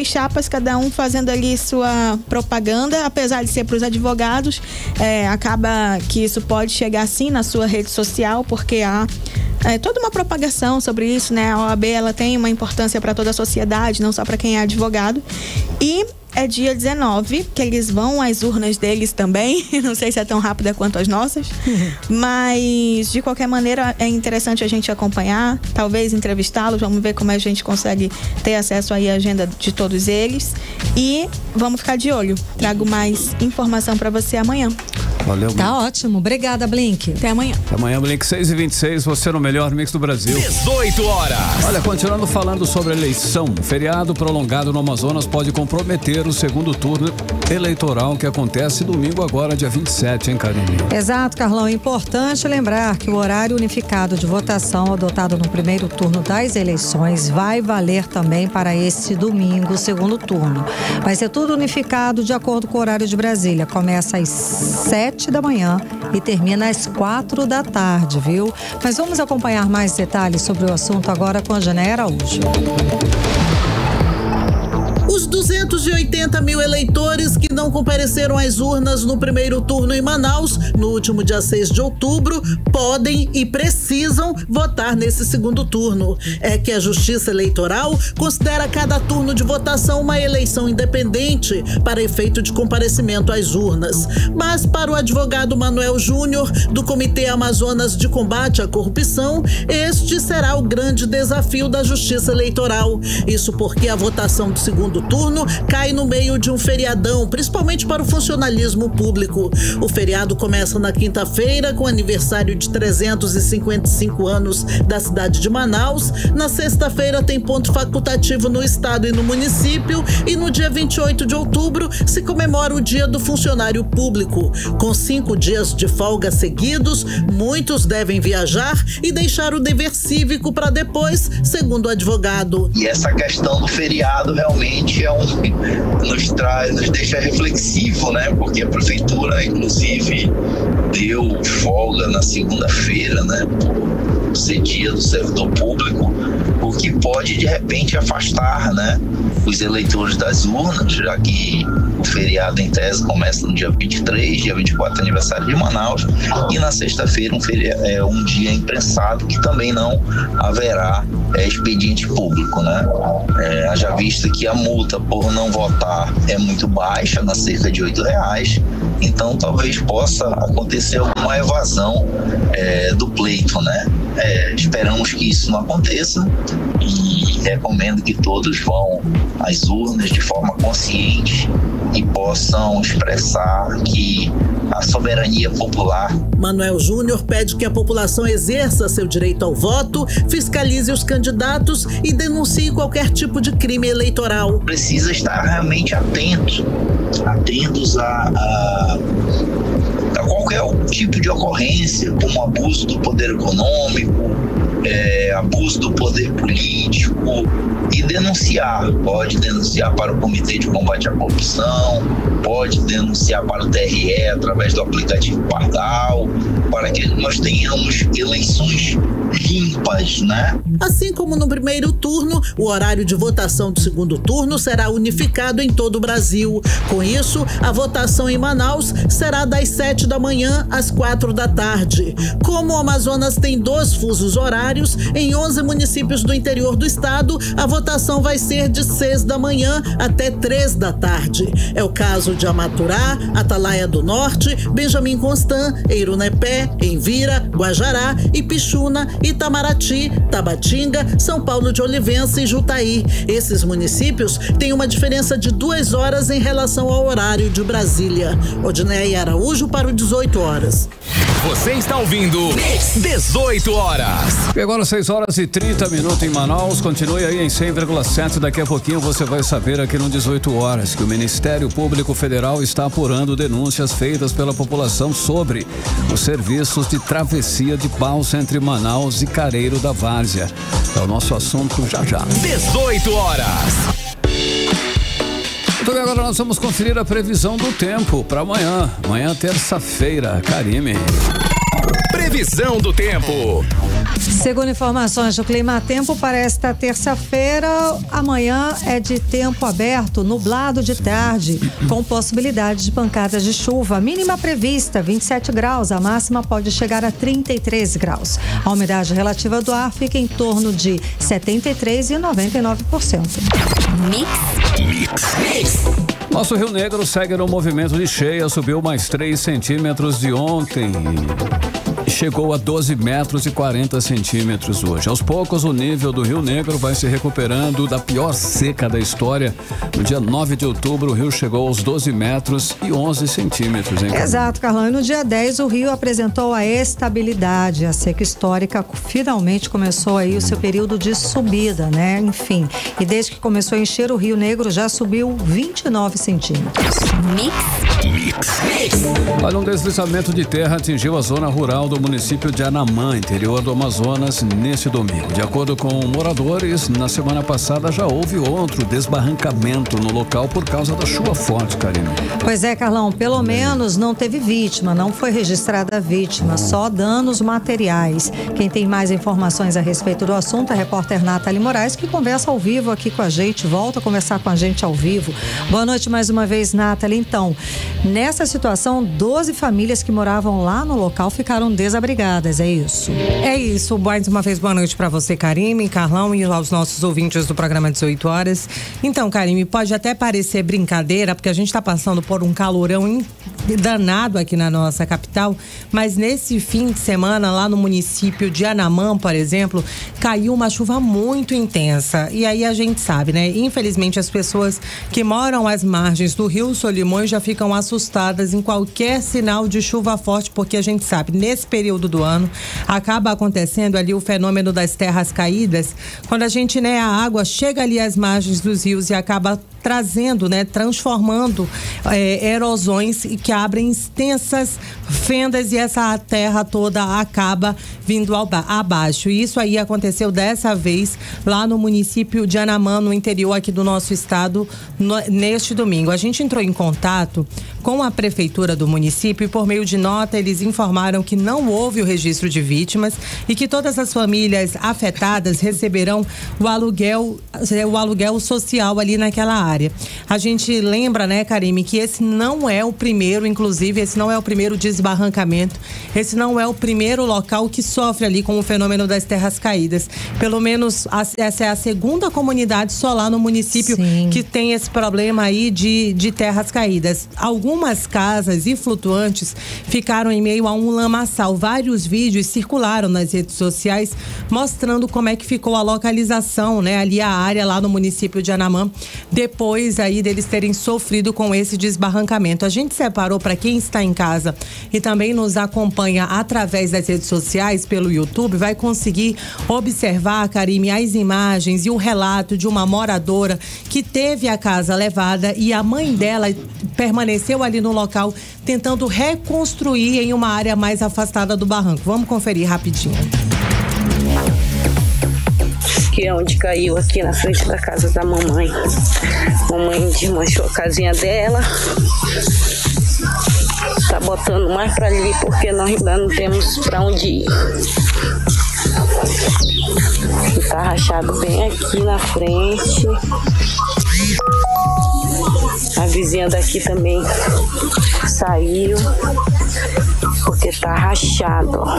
chapas, cada um fazendo ali sua propaganda, apesar de ser para os advogados, acaba que isso pode chegar sim na sua rede social, porque há toda uma propagação sobre isso, né? A OAB, ela tem uma importância para toda a sociedade, não só para quem é advogado. E é dia 19 que eles vão às urnas deles também. Não sei se é tão rápida quanto as nossas, mas de qualquer maneira é interessante a gente acompanhar, talvez entrevistá-los, vamos ver como a gente consegue ter acesso aí à agenda de todos eles e vamos ficar de olho. Trago mais informação para você amanhã. Valeu, Blink. Tá ótimo. Obrigada, Blink. Até amanhã. Até amanhã, Blink. 6h26, você no melhor mix do Brasil. 18 horas. Olha, continuando falando sobre a eleição, feriado prolongado no Amazonas pode comprometer o segundo turno eleitoral que acontece domingo agora, dia 27, hein, Karine? Exato, Carlão. É importante lembrar que o horário unificado de votação adotado no primeiro turno das eleições vai valer também para esse domingo, segundo turno. Vai ser tudo unificado de acordo com o horário de Brasília. Começa às 7 da manhã e termina às 4 da tarde, viu? Mas vamos acompanhar mais detalhes sobre o assunto agora com a Janaína Araújo. Os 280 mil eleitores que não compareceram às urnas no primeiro turno em Manaus, no último dia 6 de outubro, podem e precisam votar nesse segundo turno. É que a Justiça Eleitoral considera cada turno de votação uma eleição independente para efeito de comparecimento às urnas. Mas para o advogado Manuel Júnior, do Comitê Amazonas de Combate à Corrupção, este será o grande desafio da Justiça Eleitoral. Isso porque a votação do segundo turno cai no meio de um feriadão, principalmente para o funcionalismo público. O feriado começa na quinta-feira, com aniversário de 355 anos da cidade de Manaus. Na sexta-feira tem ponto facultativo no estado e no município. E no dia 28 de outubro se comemora o Dia do Funcionário Público. Com 5 dias de folga seguidos, muitos devem viajar e deixar o dever cívico para depois, segundo o advogado. E essa questão do feriado realmente nos deixa reflexivo, né? Porque a prefeitura, inclusive, deu folga na segunda-feira, né? Por ser dia do servidor público, o que pode, de repente, afastar, né, os eleitores das urnas, já que o feriado, em tese, começa no dia 23, dia 24, aniversário de Manaus, e na sexta-feira um dia imprensado, que também não haverá expediente público, né? Haja vista que a multa por não votar é muito baixa, na cerca de R$8, então talvez possa acontecer alguma evasão do pleito, né? Esperamos que isso não aconteça e recomendo que todos vão às urnas de forma consciente e possam expressar que a soberania popular. Manuel Júnior pede que a população exerça seu direito ao voto, fiscalize os candidatos e denuncie qualquer tipo de crime eleitoral. Precisa estar realmente atentos a qualquer tipo de ocorrência, como abuso do poder econômico, abuso do poder político, e denunciar. Pode denunciar para o Comitê de Combate à Corrupção, pode denunciar para o TRE através do aplicativo Pardal, para que nós tenhamos eleições limpas, né? Assim como no primeiro turno, o horário de votação do segundo turno será unificado em todo o Brasil. Com isso, a votação em Manaus será das 7 da manhã às 4 da tarde. Como o Amazonas tem 2 fusos horários, horários em 11 municípios do interior do estado. A votação vai ser de 6 da manhã até 3 da tarde. É o caso de Amaturá, Atalaia do Norte, Benjamin Constant, Eirunepé, Envira, Guajará, Ipixuna, Itamaraty, Tabatinga, São Paulo de Olivença e Jutaí. Esses municípios têm uma diferença de 2 horas em relação ao horário de Brasília. Odineia Araújo para o 18 horas. Você está ouvindo 18 horas. E agora 6 horas e 30 minutos em Manaus. Continue aí em 100,7. Daqui a pouquinho você vai saber aqui no 18 horas que o Ministério Público Federal está apurando denúncias feitas pela população sobre os serviços de travessia de balsa entre Manaus e Careiro da Várzea. É o nosso assunto já já. 18 horas. Então agora nós vamos conferir a previsão do tempo para amanhã. Amanhã, terça-feira, Karime. Previsão do tempo. Segundo informações do Climatempo, para esta terça-feira, amanhã é de tempo aberto, nublado de tarde, com possibilidade de pancadas de chuva. A mínima prevista, 27 graus, a máxima pode chegar a 33 graus. A umidade relativa do ar fica em torno de 73% e 99%. Mix. Nosso Rio Negro segue no movimento de cheia, subiu mais 3 centímetros de ontem. Chegou a 12 metros e 40 centímetros hoje. Aos poucos, o nível do Rio Negro vai se recuperando da pior seca da história. No dia 9 de outubro, o rio chegou aos 12 metros e 11 centímetros. Hein, Exato, Carlão. E no dia 10, o rio apresentou a estabilidade. A seca histórica finalmente começou aí o seu período de subida, né? Enfim, e desde que começou a encher, o Rio Negro já subiu 29 centímetros. Olha, um deslizamento de terra atingiu a zona rural do município de Anamã, interior do Amazonas, neste domingo. De acordo com moradores, na semana passada já houve outro desbarrancamento no local por causa da chuva forte, Karine. Pois é, Carlão, pelo menos não teve vítima, não foi registrada a vítima, só danos materiais. Quem tem mais informações a respeito do assunto é a repórter Nathalie Moraes, que conversa ao vivo aqui com a gente, volta a conversar com a gente ao vivo. Boa noite mais uma vez, Nathalie. Então, nessa situação, 12 famílias que moravam lá no local ficaram desabrigadas, é isso? É isso. Mais uma vez, boa noite para você, Karime, Carlão, e aos nossos ouvintes do programa 18 horas. Então, Karime, pode até parecer brincadeira, porque a gente está passando por um calorão danado aqui na nossa capital, mas nesse fim de semana, lá no município de Anamã, por exemplo, caiu uma chuva muito intensa. E aí a gente sabe, né? Infelizmente, as pessoas que moram às margens do Rio Solimões já ficam assustadas em qualquer sinal de chuva forte, porque a gente sabe, nesse período do ano, acaba acontecendo ali o fenômeno das terras caídas, quando a gente, né, a água chega ali às margens dos rios e acaba trazendo, né, transformando erosões e que abrem extensas fendas e essa terra toda acaba vindo abaixo. E isso aí aconteceu dessa vez lá no município de Anamã, no interior aqui do nosso estado, neste domingo. A gente entrou em contato com a prefeitura do município e por meio de nota eles informaram que não houve o registro de vítimas e que todas as famílias afetadas receberão o aluguel social ali naquela área. A gente lembra, né, Karime, que esse não é o primeiro, inclusive, esse não é o primeiro desbarrancamento, esse não é o primeiro local que sofre ali com o fenômeno das terras caídas. Pelo menos essa é a segunda comunidade só lá no município que tem esse problema aí de terras caídas. Algumas casas e flutuantes ficaram em meio a um lamaçal. Vários vídeos circularam nas redes sociais mostrando como é que ficou a localização, né, ali a área lá no município de Anamã, depois aí deles terem sofrido com esse desbarrancamento. A gente separou para quem está em casa e também nos acompanha através das redes sociais pelo YouTube, vai conseguir observar, Karime, as imagens e o relato de uma moradora que teve a casa levada e a mãe dela permaneceu ali no local tentando reconstruir em uma área mais afastada do barranco. Vamos conferir rapidinho. Que é onde caiu aqui na frente da casa da mamãe. Mamãe desmanchou a casinha dela. Tá botando mais pra ali porque nós ainda não temos pra onde ir. E tá rachado bem aqui na frente. A vizinha daqui também saiu porque tá rachado, ó.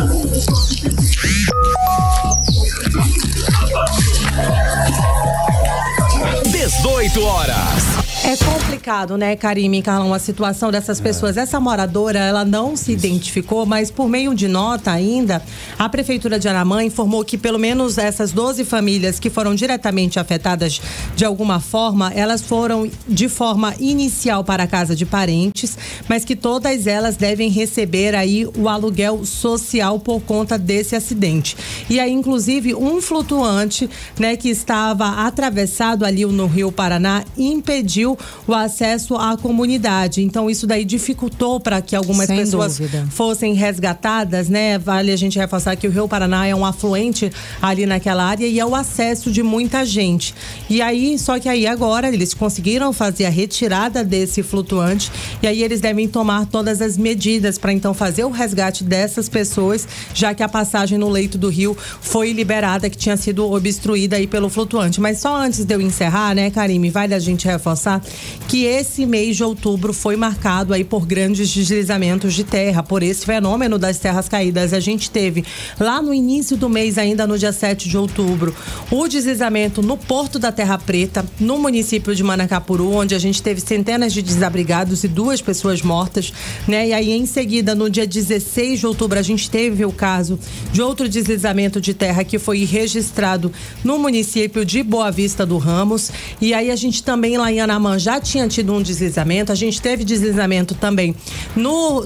18h. É complicado, né, Karime e Carlão, a situação dessas pessoas. Essa moradora, ela não se identificou, mas por meio de nota ainda, a Prefeitura de Aramã informou que pelo menos essas 12 famílias que foram diretamente afetadas de alguma forma, elas foram de forma inicial para a casa de parentes, mas que todas elas devem receber aí o aluguel social por conta desse acidente. E aí, inclusive, um flutuante, né, que estava atravessado ali no Rio Paraná, impediu o acesso à comunidade. Então, isso daí dificultou para que algumas pessoas fossem resgatadas, né? Vale a gente reforçar que o Rio Paraná é um afluente ali naquela área e é o acesso de muita gente. E aí, só que aí agora eles conseguiram fazer a retirada desse flutuante e aí eles devem tomar todas as medidas para então fazer o resgate dessas pessoas, já que a passagem no leito do rio foi liberada, que tinha sido obstruída aí pelo flutuante. Mas só antes de eu encerrar, né, Karime, vale a gente reforçar que esse mês de outubro foi marcado aí por grandes deslizamentos de terra, por esse fenômeno das terras caídas. A gente teve lá no início do mês, ainda no dia 7 de outubro, o deslizamento no Porto da Terra Preta, no município de Manacapuru, onde a gente teve centenas de desabrigados e 2 pessoas mortas, né? E aí em seguida, no dia 16 de outubro, a gente teve o caso de outro deslizamento de terra que foi registrado no município de Boa Vista do Ramos. E aí a gente também lá em Anamã já tinha tido um deslizamento, a gente teve deslizamento também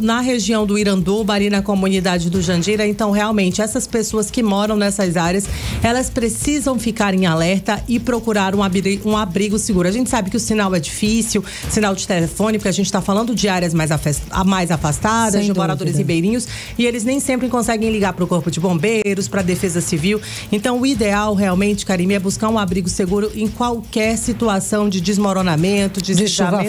na região do Iranduba, ali na comunidade do Jandira. Então realmente essas pessoas que moram nessas áreas, elas precisam ficar em alerta e procurar um abrigo seguro. A gente sabe que o sinal é difícil, sinal de telefone, porque a gente está falando de áreas mais afastadas, de moradores ribeirinhos, e eles nem sempre conseguem ligar para o Corpo de Bombeiros, para a Defesa Civil. Então o ideal realmente, Karime, é buscar um abrigo seguro em qualquer situação de desmoronamento, de chuva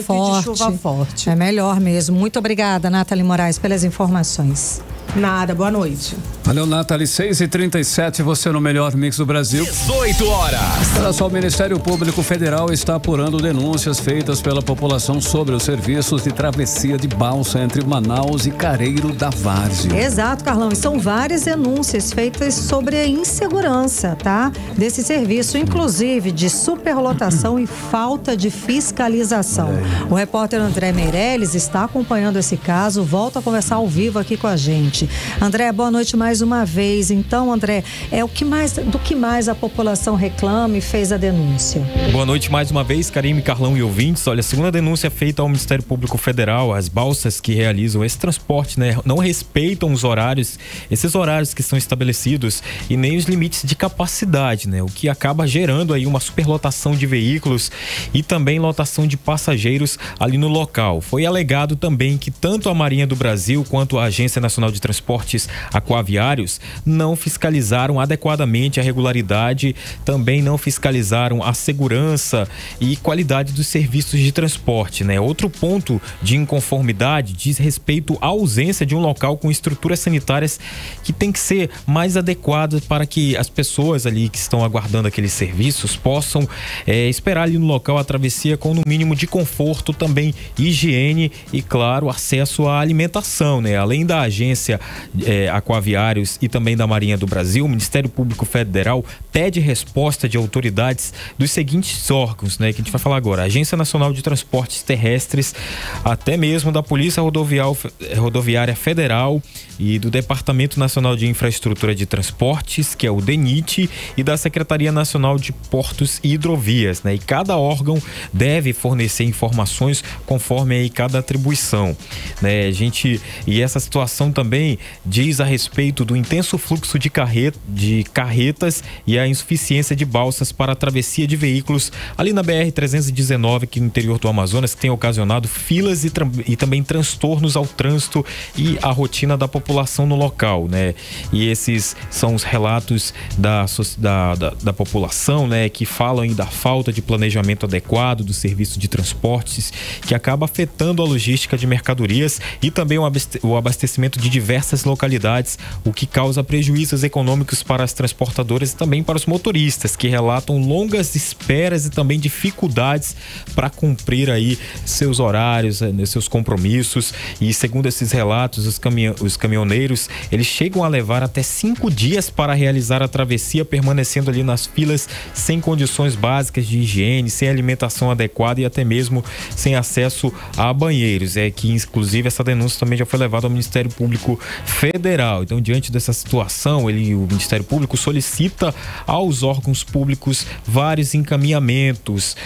forte. É melhor mesmo. Muito obrigada, Nathalie Moraes, pelas informações. Nada, boa noite. Valeu, Nathalie. 6h37, você no melhor mix do Brasil. 18 horas. Olha só, o Ministério Público Federal está apurando denúncias feitas pela população sobre os serviços de travessia de balsa entre Manaus e Careiro da Várzea. Exato, Carlão. E são várias denúncias feitas sobre a insegurança, tá? Desse serviço, inclusive de superlotação e falta de fiscalização. O repórter André Meirelles está acompanhando esse caso, volta a conversar ao vivo aqui com a gente. André, boa noite mais uma vez. Então, André, do que mais a população reclama e fez a denúncia? Boa noite mais uma vez, Karime, Carlão e ouvintes. Olha, a segunda denúncia feita ao Ministério Público Federal, as balsas que realizam esse transporte, né, não respeitam os horários, esses horários que são estabelecidos e nem os limites de capacidade, né, o que acaba gerando aí uma superlotação de veículos e também lotação de passageiros ali no local. Foi alegado também que tanto a Marinha do Brasil quanto a Agência Nacional de Transportes Aquaviários não fiscalizaram adequadamente a regularidade, também não fiscalizaram a segurança e qualidade dos serviços de transporte, né? Outro ponto de inconformidade diz respeito à ausência de um local com estruturas sanitárias que tem que ser mais adequada para que as pessoas ali que estão aguardando aqueles serviços possam esperar ali no local a travessia com no mínimo de conforto, também higiene e, claro, acesso à alimentação, né? Além da Agência Aquaviários e também da Marinha do Brasil, o Ministério Público Federal pede resposta de autoridades dos seguintes órgãos, né, que a gente vai falar agora: Agência Nacional de Transportes Terrestres, até mesmo da Polícia Rodoviária Federal e do Departamento Nacional de Infraestrutura de Transportes, que é o DENIT, e da Secretaria Nacional de Portos e Hidrovias, né? E cada órgão deve fornecer informações conforme aí cada atribuição, né? E essa situação também diz a respeito do intenso fluxo de carretas e a insuficiência de balsas para a travessia de veículos ali na BR-319, aqui no interior do Amazonas, que tem ocasionado filas e também transtornos ao trânsito e à rotina da população no local, né? E esses são os relatos da população, né, que falam aí da falta de planejamento adequado do serviço de transportes, que acaba afetando a logística de mercadorias e também o abastecimento de diversos diversas localidades, o que causa prejuízos econômicos para as transportadoras e também para os motoristas, que relatam longas esperas e também dificuldades para cumprir aí seus horários, seus compromissos. E segundo esses relatos, os caminhoneiros, eles chegam a levar até 5 dias para realizar a travessia, permanecendo ali nas filas sem condições básicas de higiene, sem alimentação adequada e até mesmo sem acesso a banheiros. É que inclusive essa denúncia também já foi levada ao Ministério Público Federal. Então, diante dessa situação, o Ministério Público solicita aos órgãos públicos vários encaminhamentos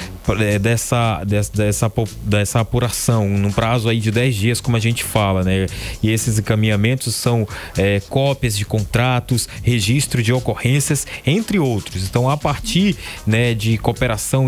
dessa apuração, num prazo aí de 10 dias, como a gente fala, né? E esses encaminhamentos são cópias de contratos, registro de ocorrências, entre outros. Então, a partir, né, de cooperação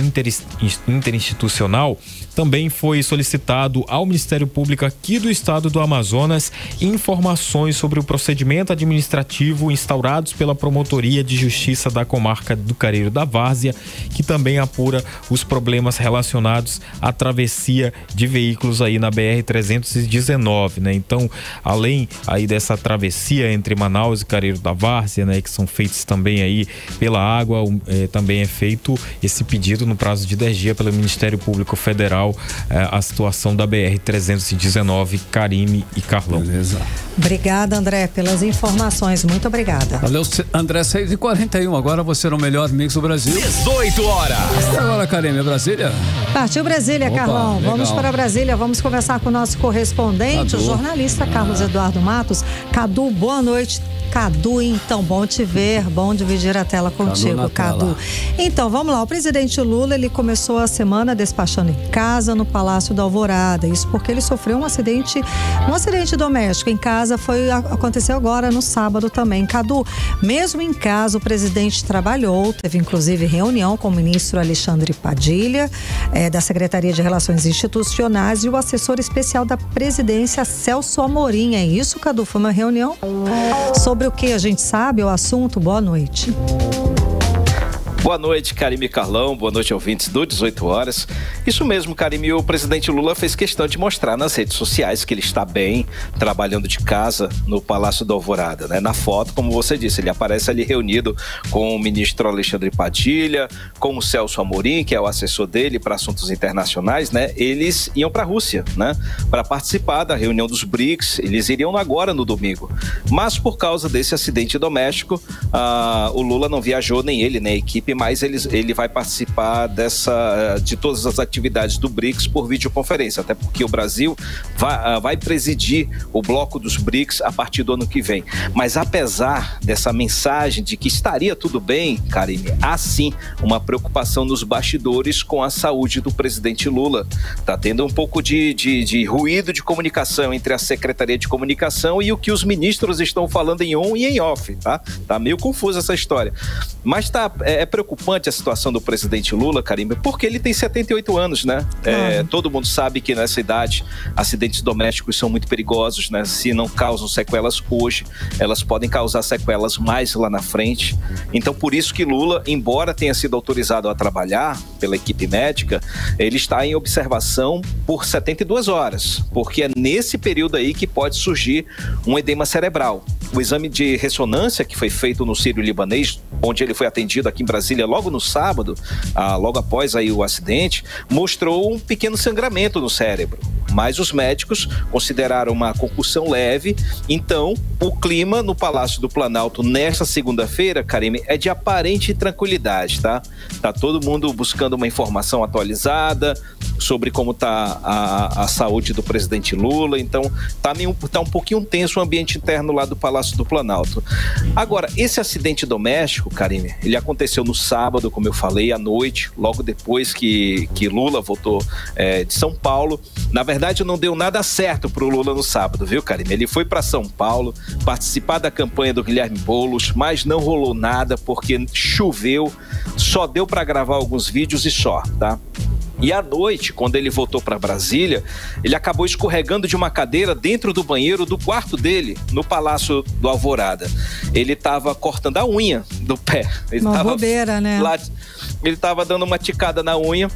interinstitucional, também foi solicitado ao Ministério Público aqui do estado do Amazonas informações sobre o procedimento administrativo instaurados pela Promotoria de Justiça da Comarca do Careiro da Várzea, que também apura os problemas relacionados à travessia de veículos aí na BR-319, né? Então, além aí dessa travessia entre Manaus e Careiro da Várzea, né, que são feitos também aí pela água, também é feito esse pedido no prazo de 10 dias pelo Ministério Público Federal, a situação da BR-319, Karime e Carlão. Beleza. Obrigada, André, pelas informações. Muito obrigada. Valeu, André. 6h41. Agora você no melhor mix do Brasil. 18 horas. E agora, Karime, Brasília? Partiu Brasília, Opa, Carlão. legal. Vamos para Brasília. Vamos conversar com o nosso correspondente, Cadu. o jornalista Carlos Eduardo Matos. Cadu, boa noite. Cadu, então, bom te ver, bom dividir a tela contigo, Cadu. Então, vamos lá, o presidente Lula, ele começou a semana despachando em casa no Palácio da Alvorada, isso porque ele sofreu um acidente doméstico em casa, aconteceu agora no sábado também. Cadu, mesmo em casa, o presidente trabalhou, teve inclusive reunião com o ministro Alexandre Padilha, da Secretaria de Relações Institucionais, e o assessor especial da presidência, Celso Amorim. É isso, Cadu? Foi uma reunião sobre o que a gente sabe, o assunto. Boa noite. Boa noite, Karime e Carlão. Boa noite, ouvintes do 18 horas. Isso mesmo, Karime, o presidente Lula fez questão de mostrar nas redes sociais que ele está bem, trabalhando de casa no Palácio da Alvorada, né? Na foto, como você disse, ele aparece ali reunido com o ministro Alexandre Padilha, com o Celso Amorim, que é o assessor dele para assuntos internacionais, né? Eles iam para a Rússia, né? Para participar da reunião dos BRICS. Eles iriam agora no domingo. Mas por causa desse acidente doméstico, o Lula não viajou, nem ele, nem a equipe, mas ele vai participar de todas as atividades do BRICS por videoconferência, até porque o Brasil vai presidir o bloco dos BRICS a partir do ano que vem. Mas apesar dessa mensagem de que estaria tudo bem, Karime, há sim uma preocupação nos bastidores com a saúde do presidente Lula. Está tendo um pouco de ruído de comunicação entre a Secretaria de Comunicação e o que os ministros estão falando em on e em off, tá? Tá meio confusa essa história. Mas é preocupante a situação do presidente Lula, Karime, porque ele tem 78 anos, né? Todo mundo sabe que nessa idade acidentes domésticos são muito perigosos, né? Se não causam sequelas hoje, elas podem causar sequelas mais lá na frente. Então, por isso que Lula, embora tenha sido autorizado a trabalhar pela equipe médica, ele está em observação por 72 horas, porque é nesse período aí que pode surgir um edema cerebral. O exame de ressonância que foi feito no Sírio-Libanês, onde ele foi atendido aqui em Brasília logo no sábado, logo após aí o acidente, mostrou um pequeno sangramento no cérebro. Mas os médicos consideraram uma concussão leve. Então, o clima no Palácio do Planalto nesta segunda-feira, Karime, é de aparente tranquilidade, tá? Tá todo mundo buscando uma informação atualizada sobre como tá a saúde do presidente Lula. Então, tá um pouquinho tenso o ambiente interno lá do Palácio do Planalto. Agora, esse acidente doméstico, Karime, ele aconteceu no sábado, como eu falei, à noite, logo depois que Lula voltou de São Paulo. Na verdade, não deu nada certo pro Lula no sábado, viu, Karime? Ele foi para São Paulo participar da campanha do Guilherme Boulos, mas não rolou nada porque choveu, só deu para gravar alguns vídeos e só, tá? E à noite, quando ele voltou para Brasília, ele acabou escorregando de uma cadeira dentro do banheiro do quarto dele, no Palácio do Alvorada. Ele estava cortando a unha do pé. Uma bobeira, né? Ele estava dando uma ticada na unha.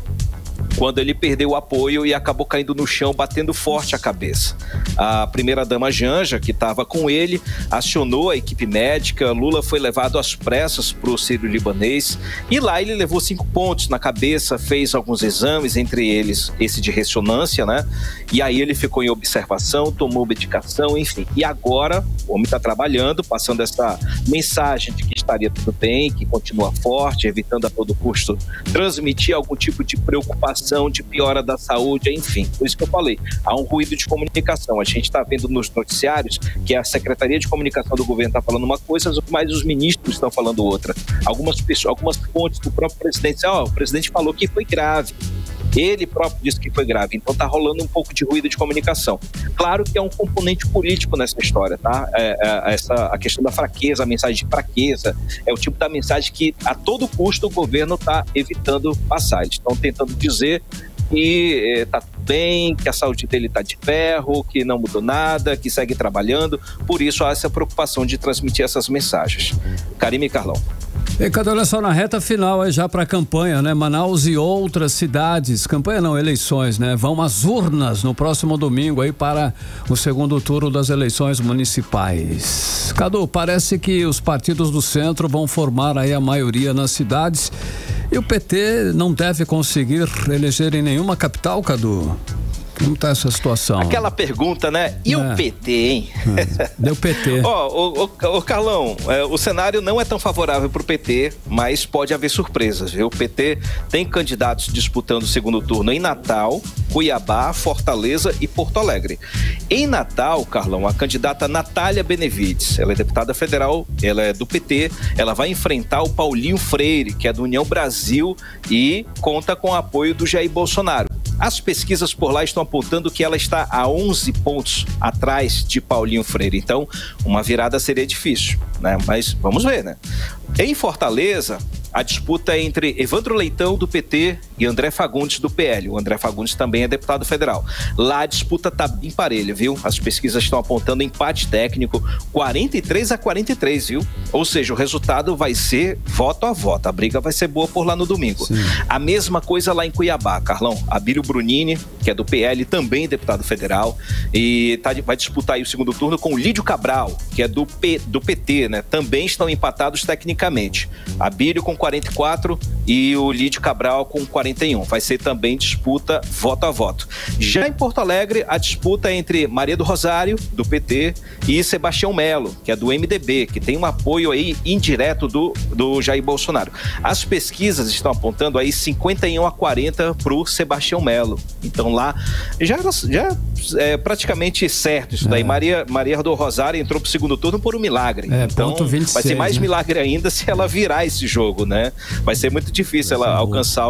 quando ele perdeu o apoio e acabou caindo no chão, batendo forte a cabeça. A primeira-dama Janja, que estava com ele, acionou a equipe médica. Lula foi levado às pressas para o Sírio-Libanês e lá ele levou 5 pontos na cabeça, fez alguns exames, entre eles esse de ressonância, né? E aí ele ficou em observação, tomou medicação, enfim. E agora o homem está trabalhando, passando essa mensagem de que estaria tudo bem, que continua forte, evitando a todo custo transmitir algum tipo de preocupação, de piora da saúde, enfim. Por isso que eu falei, há um ruído de comunicação. A gente está vendo nos noticiários que a Secretaria de Comunicação do governo está falando uma coisa, mas os ministros estão falando outra. Algumas pessoas, algumas fontes do próprio presidente, o presidente falou que foi grave. Ele próprio disse que foi grave, então tá rolando um pouco de ruído de comunicação. Claro que é um componente político nessa história, tá? A questão da fraqueza, a mensagem de fraqueza, é o tipo da mensagem que a todo custo o governo tá evitando passar. Eles estão tentando dizer que tá tudo bem, que a saúde dele tá de ferro, que não mudou nada, que segue trabalhando. Por isso há essa preocupação de transmitir essas mensagens. Karime e Carlão. E cadê, olha só, na reta final aí já para a campanha, né? Manaus e outras cidades, campanha não, eleições, né? Vão às urnas no próximo domingo aí para o segundo turno das eleições municipais. Cadu, parece que os partidos do centro vão formar aí a maioria nas cidades e o PT não deve conseguir eleger em nenhuma capital, Cadu. Como tá essa situação? Aquela pergunta, né? E o PT, hein? Deu PT. Ô, Carlão, o cenário não é tão favorável para o PT, mas pode haver surpresas, viu? O PT tem candidatos disputando o segundo turno em Natal, Cuiabá, Fortaleza e Porto Alegre. Em Natal, Carlão, a candidata Natália Benevides, ela é deputada federal, ela é do PT, ela vai enfrentar o Paulinho Freire, que é do União Brasil e conta com o apoio do Jair Bolsonaro. As pesquisas por lá estão apontando que ela está a 11 pontos atrás de Paulinho Freire. Então, uma virada seria difícil, né? Mas vamos ver, né? Em Fortaleza, a disputa é entre Evandro Leitão, do PT, e André Fagundes, do PL. O André Fagundes também é deputado federal. Lá a disputa está bem parelha, viu? As pesquisas estão apontando empate técnico, 43-43, viu? Ou seja, o resultado vai ser voto a voto. A briga vai ser boa por lá no domingo. Sim. A mesma coisa lá em Cuiabá, Carlão. Abílio Brunini, que é do PL, também deputado federal, e vai disputar aí o segundo turno com o Lídio Cabral, que é do PT, né? Também estão empatados tecnicamente. Abílio com 44 e o Lídio Cabral com 41. Vai ser também disputa voto a voto. Já em Porto Alegre, a disputa é entre Maria do Rosário, do PT, e Sebastião Melo, que é do MDB, que tem um apoio aí indireto do Jair Bolsonaro. As pesquisas estão apontando aí 51-40 pro Sebastião Melo. Então lá já é praticamente certo isso daí. Maria do Rosário entrou pro segundo turno por um milagre. Então 26, vai ser mais milagre ainda se ela virar esse jogo, né? Vai ser muito difícil ela alcançar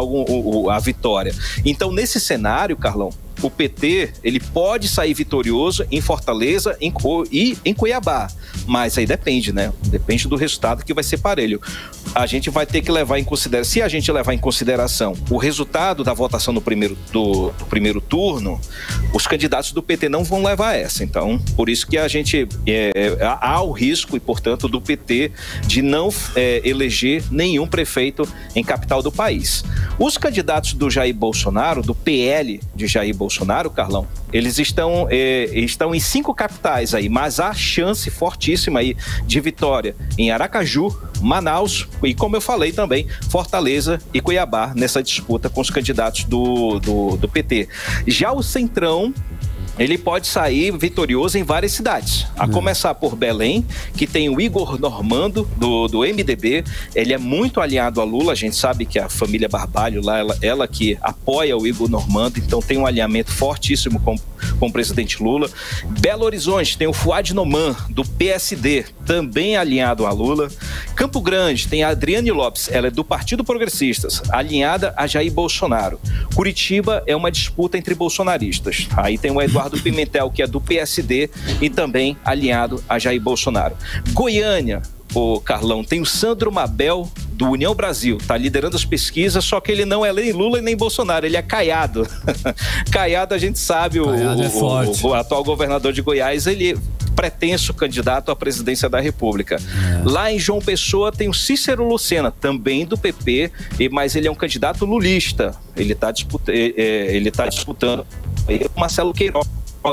a vitória. Então, nesse cenário, Carlão, o PT, ele pode sair vitorioso em Fortaleza e em Cuiabá, mas aí depende, né? Depende do resultado, que vai ser parelho. A gente vai ter que levar em consideração, se a gente levar em consideração o resultado da votação do primeiro turno, os candidatos do PT não vão levar essa. Então, por isso que a gente há o risco, e portanto, do PT de não eleger nenhum prefeito em capital do país. Os candidatos do Jair Bolsonaro, do PL de Jair Bolsonaro, Carlão, eles estão em 5 capitais aí, mas há chance fortíssima aí de vitória em Aracaju, Manaus e, como eu falei também, Fortaleza e Cuiabá, nessa disputa com os candidatos do PT. Já o Centrão, ele pode sair vitorioso em várias cidades, a começar por Belém, que tem o Igor Normando, do MDB. Ele é muito alinhado a Lula, a gente sabe que a família Barbalho lá, ela que apoia o Igor Normando, então tem um alinhamento fortíssimo com o presidente Lula. Belo Horizonte tem o Fuad Noman, do PSD, também alinhado a Lula. Campo Grande tem a Adriane Lopes, ela é do Partido Progressistas, alinhada a Jair Bolsonaro. Curitiba é uma disputa entre bolsonaristas, aí tem o Eduardo Pimentel, que é do PSD e também alinhado a Jair Bolsonaro. Goiânia, o Carlão, tem o Sandro Mabel, do União Brasil, tá liderando as pesquisas, só que ele não é nem Lula e nem Bolsonaro, ele é Caiado. Caiado, a gente sabe, o atual governador de Goiás, ele pretenso candidato à presidência da República. Lá em João Pessoa tem o Cícero Lucena, também do PP, mas ele é um candidato lulista. Ele está disputando o Marcelo Queiroz,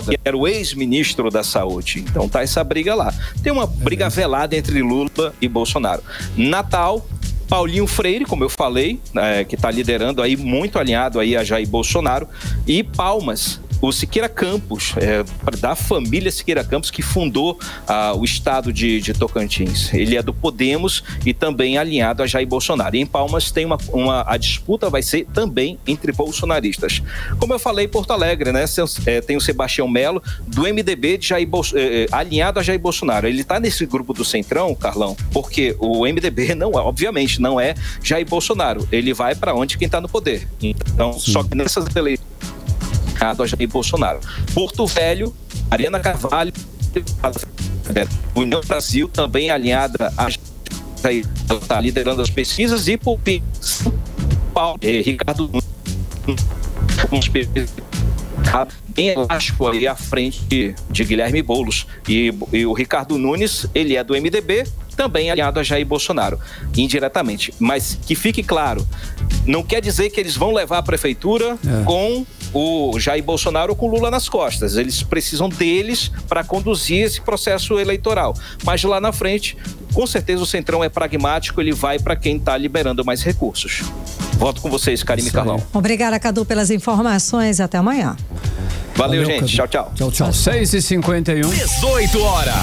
que era o ex-ministro da Saúde. Então tá essa briga lá. Tem uma briga velada entre Lula e Bolsonaro. Natal, Paulinho Freire, como eu falei, que está liderando aí, muito alinhado aí a Jair Bolsonaro. E Palmas, o Siqueira Campos, da família Siqueira Campos, que fundou o estado de Tocantins. Ele é do Podemos e também alinhado a Jair Bolsonaro. E em Palmas tem a disputa vai ser também entre bolsonaristas. Como eu falei, Porto Alegre, né? Tem o Sebastião Melo, do MDB, alinhado a Jair Bolsonaro. Ele está nesse grupo do Centrão, Carlão, porque o MDB obviamente não é Jair Bolsonaro. Ele vai para onde quem está no poder. Então, só que nessas eleições a Jair Bolsonaro. Porto Velho, Ariana Carvalho, União Brasil também alinhada a Jair, ela está liderando as pesquisas, e por São Paulo, Ricardo bem elástico ali à frente de Guilherme Boulos, e o Ricardo Nunes, ele é do MDB, também alinhado a Jair Bolsonaro, indiretamente. Mas que fique claro, não quer dizer que eles vão levar a prefeitura com o Jair Bolsonaro ou com Lula nas costas. Eles precisam deles para conduzir esse processo eleitoral. Mas lá na frente, com certeza o Centrão é pragmático, ele vai para quem está liberando mais recursos. Volto com vocês, Karime e Carlão. Obrigada, Cadu, pelas informações. Até amanhã. Valeu, gente. Cadu. Tchau. Tchau, tchau. 6h51. 18 horas.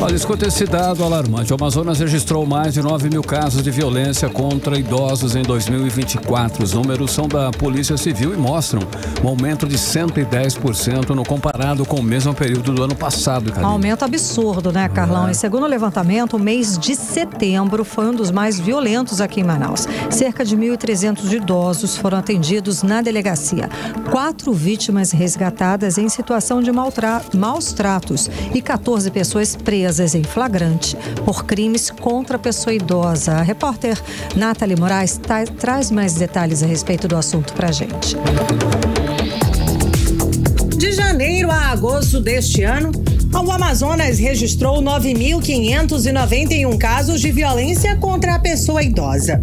Olha, escuta esse dado alarmante. O Amazonas registrou mais de 9 mil casos de violência contra idosos em 2024. Os números são da Polícia Civil e mostram um aumento de 110% no comparado com o mesmo período do ano passado, Karine. Aumento absurdo, né, Carlão? E segundo o levantamento, o mês de setembro foi um dos mais violentos aqui em Manaus. Cerca de 1.300 idosos foram atendidos na delegacia. 4 vítimas resgatadas em situação de maus tratos e 14 pessoas presas em flagrante por crimes contra a pessoa idosa. A repórter Nathalie Moraes traz mais detalhes a respeito do assunto pra gente. De janeiro a agosto deste ano, o Amazonas registrou 9.591 casos de violência contra a pessoa idosa.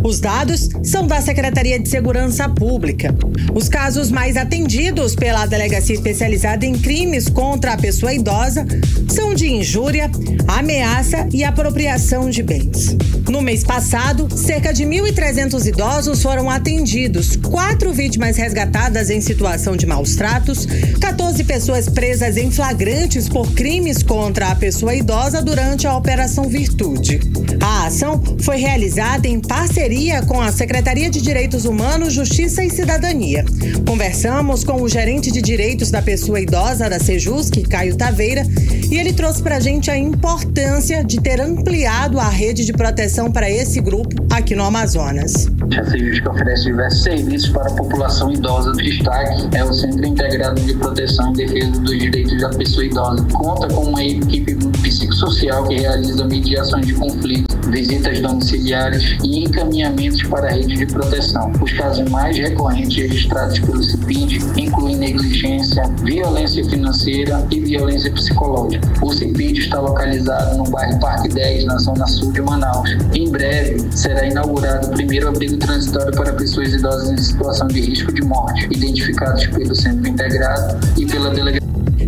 Os dados são da Secretaria de Segurança Pública. Os casos mais atendidos pela Delegacia Especializada em Crimes contra a Pessoa Idosa são de injúria, ameaça e apropriação de bens. No mês passado, cerca de 1.300 idosos foram atendidos, 4 vítimas resgatadas em situação de maus tratos, 14 pessoas presas em flagrantes por crimes contra a pessoa idosa durante a Operação Virtude. A ação foi realizada em parceria com a Secretaria de Direitos Humanos, Justiça e Cidadania. Conversamos com o gerente de direitos da pessoa idosa da Sejusc, Caio Taveira, e ele trouxe pra gente a importância de ter ampliado a rede de proteção para esse grupo aqui no Amazonas. A Sejusc oferece diversos serviços para a população idosa. O destaque é o Centro Integrado de Proteção e Defesa dos Direitos da Pessoa Idosa. Conta com uma equipe psicossocial que realiza mediações de conflito, visitas domiciliares e encaminhamentos para a rede de proteção. Os casos mais recorrentes registrados pelo CIPID incluem negligência, violência financeira e violência psicológica. O CIPID está localizado no bairro Parque 10, na zona sul de Manaus. Em breve, será inaugurado o primeiro abrigo transitório para pessoas idosas em situação de risco de morte, identificados pelo Centro Integrado e pela Delegacia.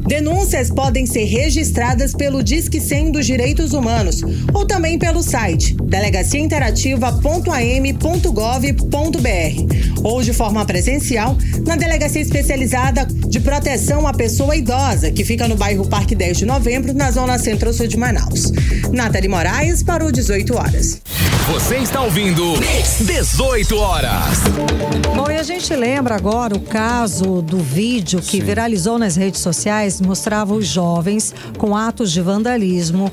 Denúncias podem ser registradas pelo Disque 100 dos Direitos Humanos ou também pelo site delegaciainterativa.am.gov.br ou de forma presencial na Delegacia Especializada de Proteção à Pessoa Idosa, que fica no bairro Parque 10 de Novembro, na zona centro-sul de Manaus. Nathalie Moraes para o 18 horas. Você está ouvindo 18 horas. Bom, e a gente lembra agora o caso do vídeo que viralizou nas redes sociais, mostrava os jovens com atos de vandalismo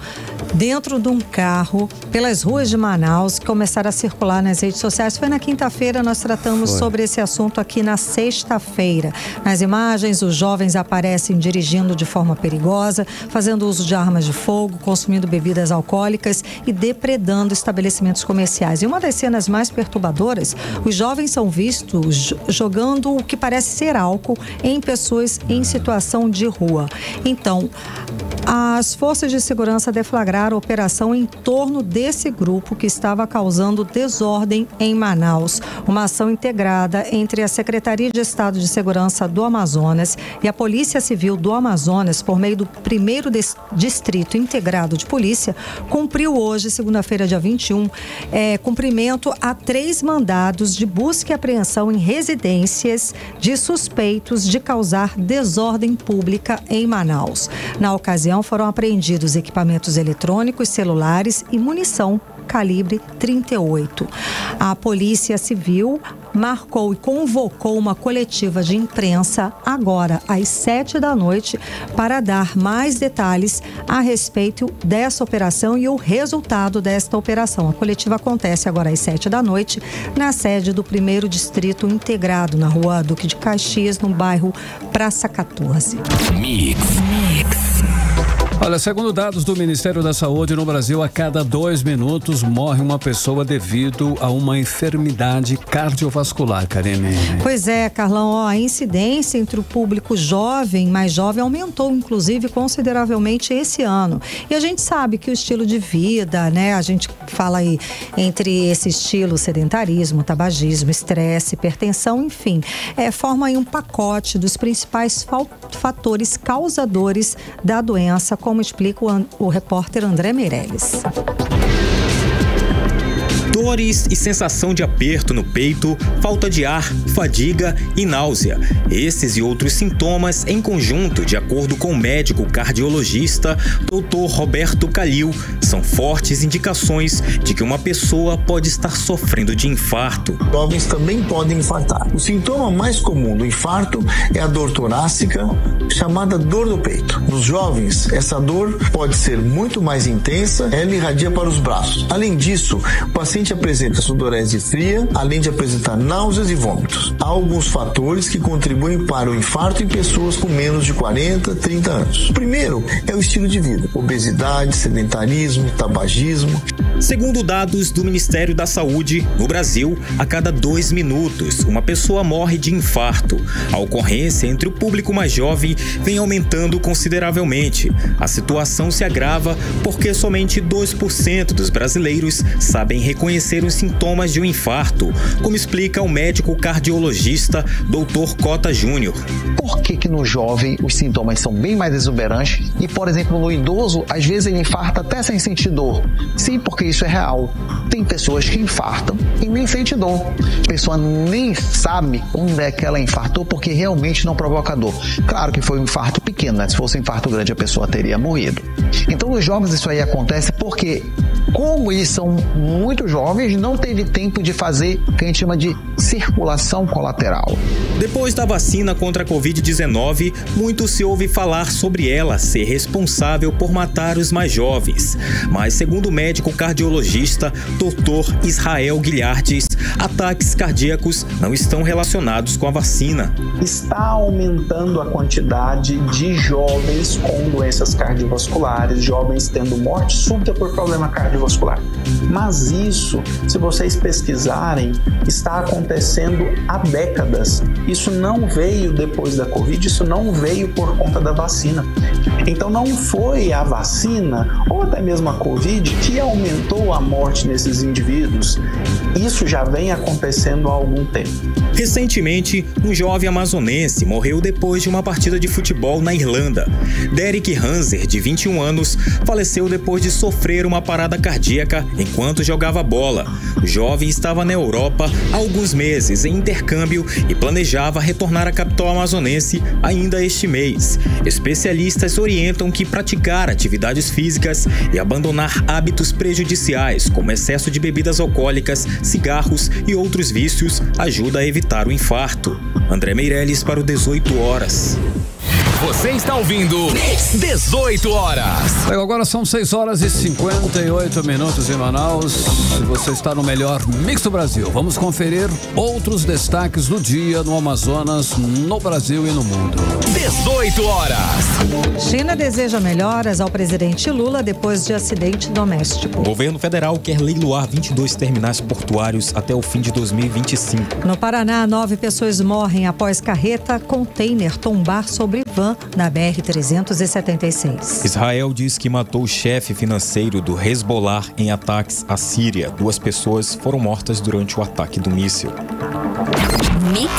dentro de um carro pelas ruas de Manaus, que começaram a circular nas redes sociais. Foi na quinta-feira, nós tratamos sobre esse assunto aqui na sexta-feira. Nas imagens, os jovens aparecem dirigindo de forma perigosa, fazendo uso de armas de fogo, consumindo bebidas alcoólicas e depredando estabelecimentos comerciais. E uma das cenas mais perturbadoras, os jovens são vistos jogando o que parece ser álcool em pessoas em situação de rua. Então, As forças de segurança deflagraram operação em torno desse grupo que estava causando desordem em Manaus. Uma ação integrada entre a Secretaria de Estado de Segurança do Amazonas e a Polícia Civil do Amazonas, por meio do 1º Distrito Integrado de Polícia, cumpriu hoje, segunda-feira, dia 21, cumprimento a 3 mandados de busca e apreensão em residências de suspeitos de causar desordem pública em Manaus. Na ocasião, foram apreendidos equipamentos eletrônicos, celulares e munição calibre 38. A Polícia Civil marcou e convocou uma coletiva de imprensa agora às 7 da noite para dar mais detalhes a respeito dessa operação e o resultado desta operação. A coletiva acontece agora às 7 da noite na sede do 1º Distrito Integrado, na Rua Duque de Caxias, no bairro Praça 14. Mix. Olha, segundo dados do Ministério da Saúde, no Brasil, a cada 2 minutos morre uma pessoa devido a uma enfermidade cardiovascular, Karine. Pois é, Carlão, a incidência entre o público jovem, mais jovem, aumentou, inclusive, consideravelmente esse ano. E a gente sabe que o estilo de vida, né, a gente fala aí entre esse estilo, sedentarismo, tabagismo, estresse, hipertensão, enfim, forma aí um pacote dos principais fatores causadores da doença, como explica o repórter André Meirelles. Dores e sensação de aperto no peito, falta de ar, fadiga e náusea. Esses e outros sintomas em conjunto, de acordo com o médico cardiologista Dr. Roberto Calil, são fortes indicações de que uma pessoa pode estar sofrendo de infarto. Jovens também podem infartar. O sintoma mais comum do infarto é a dor torácica, chamada dor do peito. Nos jovens, essa dor pode ser muito mais intensa, ela irradia para os braços. Além disso, o paciente apresenta sudorese fria, além de apresentar náuseas e vômitos. Há alguns fatores que contribuem para o infarto em pessoas com menos de 40, 30 anos. O primeiro é o estilo de vida: obesidade, sedentarismo, tabagismo. Segundo dados do Ministério da Saúde, no Brasil, a cada 2 minutos, uma pessoa morre de infarto. A ocorrência entre o público mais jovem vem aumentando consideravelmente. A situação se agrava porque somente 2% dos brasileiros sabem reconhecer os sintomas de um infarto, como explica o médico cardiologista Dr. Cota Júnior. Por que no jovem os sintomas são bem mais exuberantes e, por exemplo, no idoso, às vezes ele infarta até sem sentir dor? Sim, porque isso é real. Tem pessoas que infartam e nem sente dor. A pessoa nem sabe onde é que ela infartou porque realmente não provoca dor. Claro que foi um infarto pequeno, né? Se fosse um infarto grande a pessoa teria morrido. Então, nos jovens isso aí acontece porque, como eles são muito jovens, não teve tempo de fazer o que a gente chama de circulação colateral. Depois da vacina contra a Covid-19, muito se ouve falar sobre ela ser responsável por matar os mais jovens. Mas, segundo o médico cardiologista Dr. Israel Guilhardes, ataques cardíacos não estão relacionados com a vacina. Está aumentando a quantidade de jovens com doenças cardiovasculares, jovens tendo morte súbita por problema cardiovascular. Mas isso, se vocês pesquisarem, está acontecendo há décadas. Isso não veio depois da Covid, isso não veio por conta da vacina. Então não foi a vacina ou até mesmo a Covid que aumentou a morte nesses indivíduos. Isso já vem acontecendo há algum tempo. Recentemente, um jovem amazonense morreu depois de uma partida de futebol na Irlanda. Derek Hanser, de 21 anos, faleceu depois de sofrer uma parada cardíaca enquanto jogava bola. O jovem estava na Europa há alguns meses em intercâmbio e planejava retornar à capital amazonense ainda este mês. Especialistas orientam que praticar atividades físicas e abandonar hábitos prejudiciais, como excesso de bebidas alcoólicas, cigarros e outros vícios, ajuda a evitar o infarto. André Meirelles para o 18 horas. Você está ouvindo 18 horas. Agora são 6 horas e 58 minutos em Manaus. E você está no melhor mix do Brasil. Vamos conferir outros destaques do dia no Amazonas, no Brasil e no mundo. 18 horas. China deseja melhoras ao presidente Lula depois de acidente doméstico. O governo federal quer leiloar 22 terminais portuários até o fim de 2025. No Paraná, 9 pessoas morrem após carreta container tombar sobre van manhã na BR-376. Israel diz que matou o chefe financeiro do Hezbollah em ataques à Síria. 2 pessoas foram mortas durante o ataque do míssil. Mix.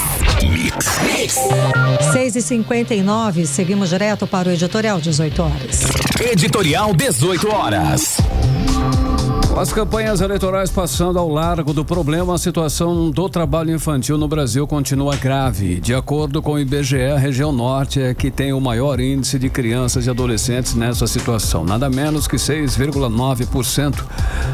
6h59, seguimos direto para o Editorial 18 horas. Editorial 18 horas. Com as campanhas eleitorais passando ao largo do problema, a situação do trabalho infantil no Brasil continua grave. De acordo com o IBGE, a região norte é que tem o maior índice de crianças e adolescentes nessa situação. Nada menos que 6,9%.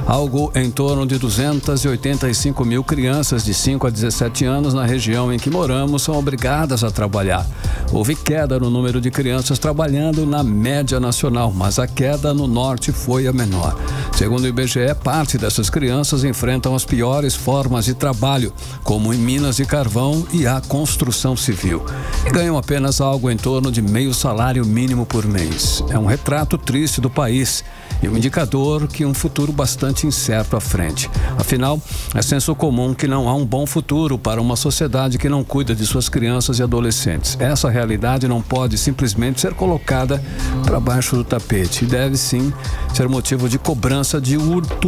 Algo em torno de 285 mil crianças de 5 a 17 anos na região em que moramos são obrigadas a trabalhar. Houve queda no número de crianças trabalhando na média nacional, mas a queda no norte foi a menor. Segundo o IBGE, parte dessas crianças enfrentam as piores formas de trabalho, como em minas de carvão e a construção civil, e ganham apenas algo em torno de meio salário mínimo por mês. É um retrato triste do país e um indicador que um futuro bastante incerto à frente. Afinal, é senso comum que não há um bom futuro para uma sociedade que não cuida de suas crianças e adolescentes. Essa realidade não pode simplesmente ser colocada para baixo do tapete e deve sim ser motivo de cobrança diuturnamente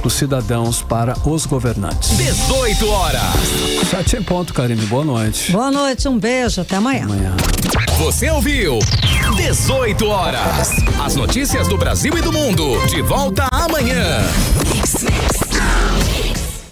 dos cidadãos para os governantes. 18 horas. 7 em ponto, Karine. Boa noite. Boa noite, um beijo, até amanhã. Você ouviu 18 horas. As notícias do Brasil e do mundo. De volta amanhã.